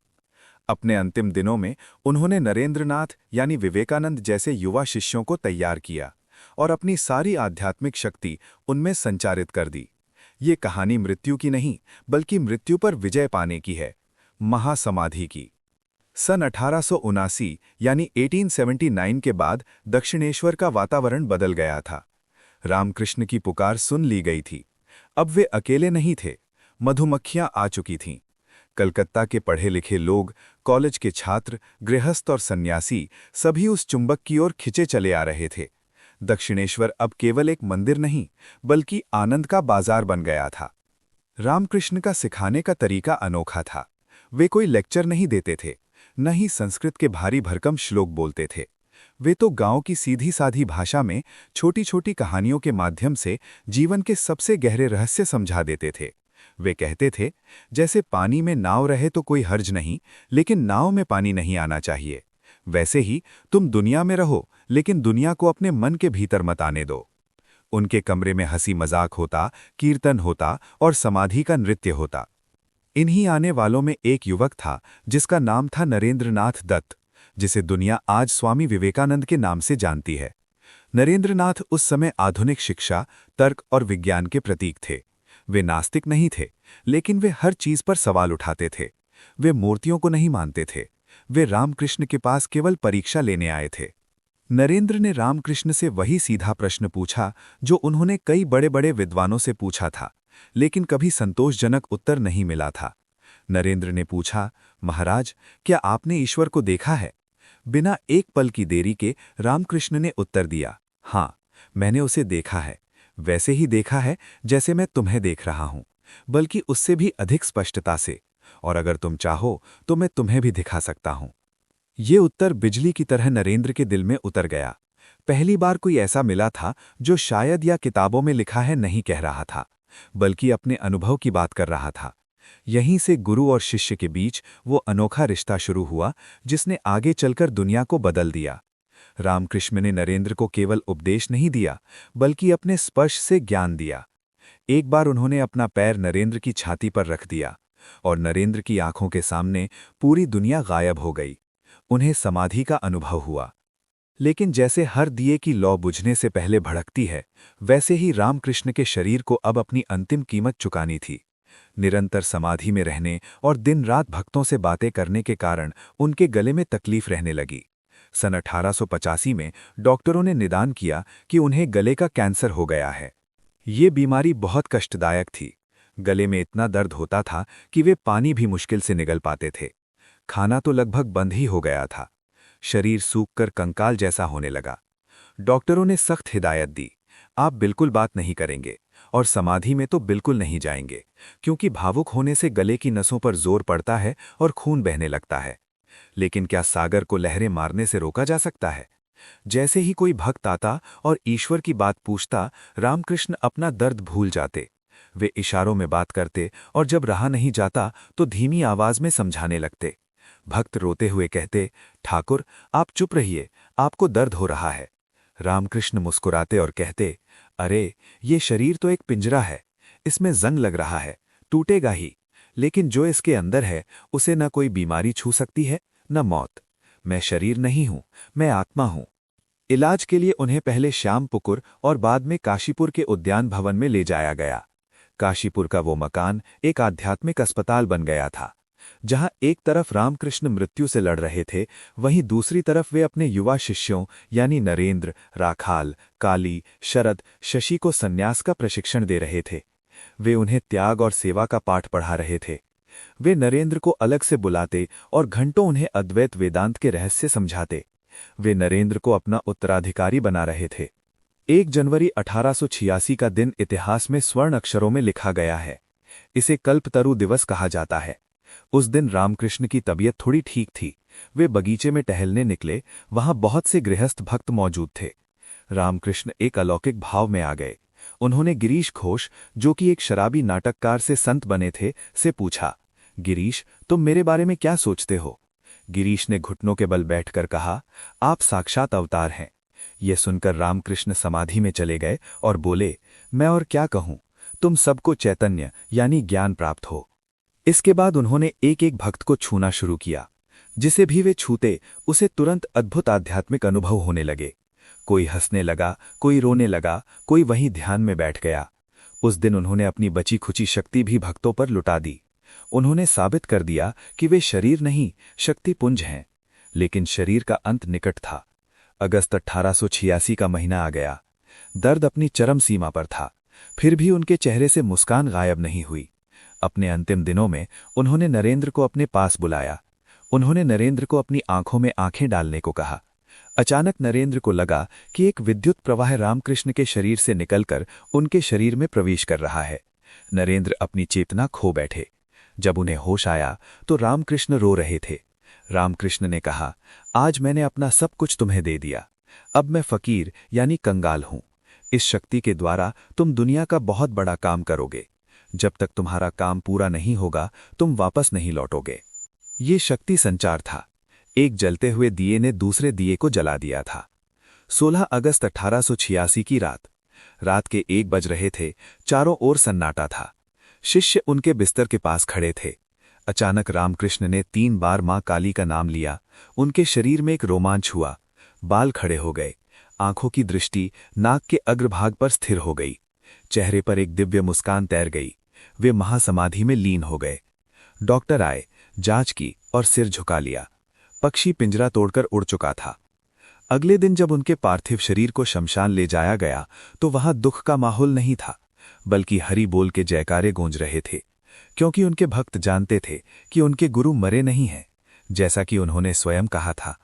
अपने अंतिम दिनों में उन्होंने नरेंद्रनाथ यानी विवेकानंद जैसे युवा शिष्यों को तैयार किया और अपनी सारी आध्यात्मिक शक्ति उनमें संचारित कर दी। ये कहानी मृत्यु की नहीं बल्कि मृत्यु पर विजय पाने की है, महासमाधि की। सन 1879 यानी 1879 के बाद दक्षिणेश्वर का वातावरण बदल गया था। रामकृष्ण की पुकार सुन ली गई थी। अब वे अकेले नहीं थे, मधुमक्खियां आ चुकी थीं। कलकत्ता के पढ़े लिखे लोग, कॉलेज के छात्र, गृहस्थ और सन्यासी सभी उस चुंबक की ओर खिंचे चले आ रहे थे। दक्षिणेश्वर अब केवल एक मंदिर नहीं बल्कि आनंद का बाजार बन गया था। रामकृष्ण का सिखाने का तरीका अनोखा था। वे कोई लेक्चर नहीं देते थे, न ही संस्कृत के भारी भरकम श्लोक बोलते थे। वे तो गांव की सीधी साधी भाषा में छोटी छोटी कहानियों के माध्यम से जीवन के सबसे गहरे रहस्य समझा देते थे। वे कहते थे, जैसे पानी में नाव रहे तो कोई हर्ज नहीं, लेकिन नाव में पानी नहीं आना चाहिए, वैसे ही तुम दुनिया में रहो, लेकिन दुनिया को अपने मन के भीतर मत आने दो। उनके कमरे में हंसी मजाक होता, कीर्तन होता और समाधि का नृत्य होता। इन्हीं आने वालों में एक युवक था जिसका नाम था नरेंद्रनाथ दत्त, जिसे दुनिया आज स्वामी विवेकानंद के नाम से जानती है। नरेंद्रनाथ उस समय आधुनिक शिक्षा, तर्क और विज्ञान के प्रतीक थे। वे नास्तिक नहीं थे, लेकिन वे हर चीज पर सवाल उठाते थे। वे मूर्तियों को नहीं मानते थे। वे रामकृष्ण के पास केवल परीक्षा लेने आए थे। नरेंद्र ने रामकृष्ण से वही सीधा प्रश्न पूछा जो उन्होंने कई बड़े बड़े विद्वानों से पूछा था, लेकिन कभी संतोषजनक उत्तर नहीं मिला था। नरेंद्र ने पूछा, महाराज, क्या आपने ईश्वर को देखा है? बिना एक पल की देरी के रामकृष्ण ने उत्तर दिया, हाँ, मैंने उसे देखा है। वैसे ही देखा है जैसे मैं तुम्हें देख रहा हूं, बल्कि उससे भी अधिक स्पष्टता से, और अगर तुम चाहो तो मैं तुम्हें भी दिखा सकता हूं। ये उत्तर बिजली की तरह नरेंद्र के दिल में उतर गया। पहली बार कोई ऐसा मिला था जो शायद या किताबों में लिखा है नहीं कह रहा था, बल्कि अपने अनुभव की बात कर रहा था। यहीं से गुरु और शिष्य के बीच वो अनोखा रिश्ता शुरू हुआ जिसने आगे चलकर दुनिया को बदल दिया। रामकृष्ण ने नरेंद्र को केवल उपदेश नहीं दिया, बल्कि अपने स्पर्श से ज्ञान दिया। एक बार उन्होंने अपना पैर नरेंद्र की छाती पर रख दिया और नरेंद्र की आंखों के सामने पूरी दुनिया गायब हो गई। उन्हें समाधि का अनुभव हुआ। लेकिन जैसे हर दिए की लौ बुझने से पहले भड़कती है, वैसे ही रामकृष्ण के शरीर को अब अपनी अंतिम कीमत चुकानी थी। निरंतर समाधि में रहने और दिन रात भक्तों से बातें करने के कारण उनके गले में तकलीफ रहने लगी। सन 1885 में डॉक्टरों ने निदान किया कि उन्हें गले का कैंसर हो गया है। ये बीमारी बहुत कष्टदायक थी। गले में इतना दर्द होता था कि वे पानी भी मुश्किल से निगल पाते थे। खाना तो लगभग बंद ही हो गया था। शरीर सूखकर कंकाल जैसा होने लगा। डॉक्टरों ने सख्त हिदायत दी, आप बिल्कुल बात नहीं करेंगे और समाधि में तो बिल्कुल नहीं जाएंगे, क्योंकि भावुक होने से गले की नसों पर जोर पड़ता है और खून बहने लगता है। लेकिन क्या सागर को लहरें मारने से रोका जा सकता है? जैसे ही कोई भक्त आता और ईश्वर की बात पूछता, रामकृष्ण अपना दर्द भूल जाते। वे इशारों में बात करते और जब रहा नहीं जाता तो धीमी आवाज में समझाने लगते। भक्त रोते हुए कहते, ठाकुर, आप चुप रहिए, आपको दर्द हो रहा है। रामकृष्ण मुस्कुराते और कहते, अरे, ये शरीर तो एक पिंजरा है, इसमें जंग लग रहा है, टूटेगा ही, लेकिन जो इसके अंदर है उसे न कोई बीमारी छू सकती है न मौत। मैं शरीर नहीं हूं, मैं आत्मा हूं। इलाज के लिए उन्हें पहले श्यामपुकुर और बाद में काशीपुर के उद्यान भवन में ले जाया गया। काशीपुर का वो मकान एक आध्यात्मिक अस्पताल बन गया था। जहां एक तरफ रामकृष्ण मृत्यु से लड़ रहे थे, वहीं दूसरी तरफ वे अपने युवा शिष्यों यानी नरेंद्र, राखाल, काली, शरद, शशि को सन्यास का प्रशिक्षण दे रहे थे। वे उन्हें त्याग और सेवा का पाठ पढ़ा रहे थे। वे नरेंद्र को अलग से बुलाते और घंटों उन्हें अद्वैत वेदांत के रहस्य समझाते। वे नरेंद्र को अपना उत्तराधिकारी बना रहे थे। 1 जनवरी 1886 का दिन इतिहास में स्वर्ण अक्षरों में लिखा गया है। इसे कल्पतरु दिवस कहा जाता है। उस दिन रामकृष्ण की तबीयत थोड़ी ठीक थी। वे बगीचे में टहलने निकले। वहां बहुत से गृहस्थ भक्त मौजूद थे। रामकृष्ण एक अलौकिक भाव में आ गए। उन्होंने गिरीश घोष, जो कि एक शराबी नाटककार से संत बने थे, से पूछा, गिरीश, तुम मेरे बारे में क्या सोचते हो? गिरीश ने घुटनों के बल बैठकर कहा, आप साक्षात अवतार हैं। ये सुनकर रामकृष्ण समाधि में चले गए और बोले, मैं और क्या कहूं, तुम सबको चैतन्य यानी ज्ञान प्राप्त हो। इसके बाद उन्होंने एक एक भक्त को छूना शुरू किया। जिसे भी वे छूते उसे तुरंत अद्भुत आध्यात्मिक अनुभव होने लगे। कोई हंसने लगा, कोई रोने लगा, कोई वहीं ध्यान में बैठ गया। उस दिन उन्होंने अपनी बची खुची शक्ति भी भक्तों पर लुटा दी। उन्होंने साबित कर दिया कि वे शरीर नहीं, शक्तिपुंज हैं। लेकिन शरीर का अंत निकट था। अगस्त 1886 का महीना आ गया। दर्द अपनी चरम सीमा पर था, फिर भी उनके चेहरे से मुस्कान गायब नहीं हुई। अपने अंतिम दिनों में उन्होंने नरेंद्र को अपने पास बुलाया। उन्होंने नरेंद्र को अपनी आंखों में आंखें डालने को कहा। अचानक नरेंद्र को लगा कि एक विद्युत प्रवाह रामकृष्ण के शरीर से निकलकर उनके शरीर में प्रवेश कर रहा है। नरेंद्र अपनी चेतना खो बैठे। जब उन्हें होश आया तो रामकृष्ण रो रहे थे। रामकृष्ण ने कहा, आज मैंने अपना सब कुछ तुम्हें दे दिया। अब मैं फकीर यानी कंगाल हूं। इस शक्ति के द्वारा तुम दुनिया का बहुत बड़ा काम करोगे। जब तक तुम्हारा काम पूरा नहीं होगा तुम वापस नहीं लौटोगे। ये शक्ति संचार था। एक जलते हुए दिए ने दूसरे दिए को जला दिया था। 16 अगस्त 1886 की रात के 1 बज रहे थे। चारों ओर सन्नाटा था। शिष्य उनके बिस्तर के पास खड़े थे। अचानक रामकृष्ण ने 3 बार मां काली का नाम लिया। उनके शरीर में एक रोमांच हुआ। बाल खड़े हो गए। आंखों की दृष्टि नाक के अग्रभाग पर स्थिर हो गई। चेहरे पर एक दिव्य मुस्कान तैर गई। वे महासमाधि में लीन हो गए। डॉक्टर आए, जांच की और सिर झुका लिया। पक्षी पिंजरा तोड़कर उड़ चुका था। अगले दिन जब उनके पार्थिव शरीर को शमशान ले जाया गया तो वहां दुख का माहौल नहीं था, बल्कि हरि बोल के जयकारे गूंज रहे थे, क्योंकि उनके भक्त जानते थे कि उनके गुरु मरे नहीं हैं। जैसा कि उन्होंने स्वयं कहा था,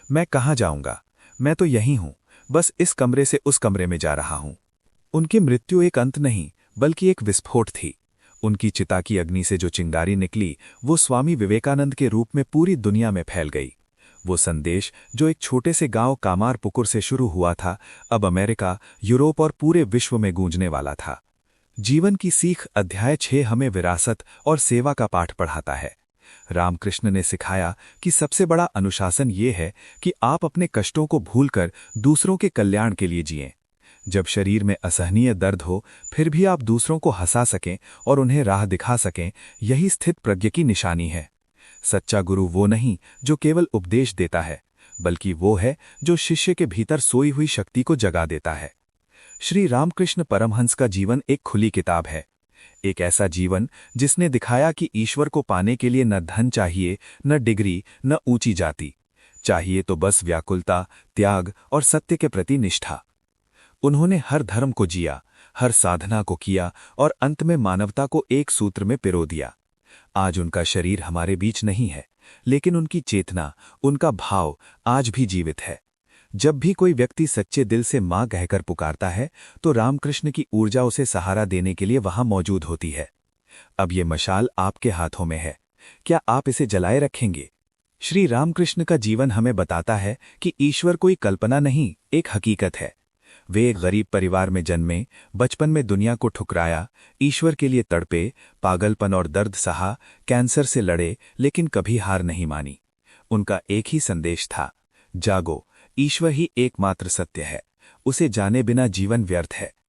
मैं कहाँ जाऊंगा, मैं तो यहीं हूं, बस इस कमरे से उस कमरे में जा रहा हूं। उनकी मृत्यु एक अंत नहीं बल्कि एक विस्फोट थी। उनकी चिता की अग्नि से जो चिंगारी निकली वो स्वामी विवेकानंद के रूप में पूरी दुनिया में फैल गई। वो संदेश जो एक छोटे से गांव कामारपुकुर से शुरू हुआ था, अब अमेरिका, यूरोप और पूरे विश्व में गूंजने वाला था। जीवन की सीख अध्याय 6 हमें विरासत और सेवा का पाठ पढ़ाता है। रामकृष्ण ने सिखाया कि सबसे बड़ा अनुशासन ये है कि आप अपने कष्टों को भूलकर दूसरों के कल्याण के लिए जिएं। जब शरीर में असहनीय दर्द हो फिर भी आप दूसरों को हंसा सकें और उन्हें राह दिखा सकें, यही स्थित प्रज्ञ की निशानी है। सच्चा गुरु वो नहीं जो केवल उपदेश देता है, बल्कि वो है जो शिष्य के भीतर सोई हुई शक्ति को जगा देता है। श्री रामकृष्ण परमहंस का जीवन एक खुली किताब है। एक ऐसा जीवन जिसने दिखाया कि ईश्वर को पाने के लिए न धन चाहिए, न डिग्री, न ऊंची जाति चाहिए, तो बस व्याकुलता, त्याग और सत्य के प्रति निष्ठा। उन्होंने हर धर्म को जिया, हर साधना को किया और अंत में मानवता को एक सूत्र में पिरो दिया। आज उनका शरीर हमारे बीच नहीं है, लेकिन उनकी चेतना, उनका भाव आज भी जीवित है। जब भी कोई व्यक्ति सच्चे दिल से मां कहकर पुकारता है तो रामकृष्ण की ऊर्जा उसे सहारा देने के लिए वहां मौजूद होती है। अब ये मशाल आपके हाथों में है, क्या आप इसे जलाए रखेंगे? श्री रामकृष्ण का जीवन हमें बताता है कि ईश्वर कोई कल्पना नहीं, एक हकीकत है। वे एक गरीब परिवार में जन्मे, बचपन में दुनिया को ठुकराया, ईश्वर के लिए तड़पे, पागलपन और दर्द सहा, कैंसर से लड़े, लेकिन कभी हार नहीं मानी। उनका एक ही संदेश था, जागो, ईश्वर ही एकमात्र सत्य है, उसे जाने बिना जीवन व्यर्थ है।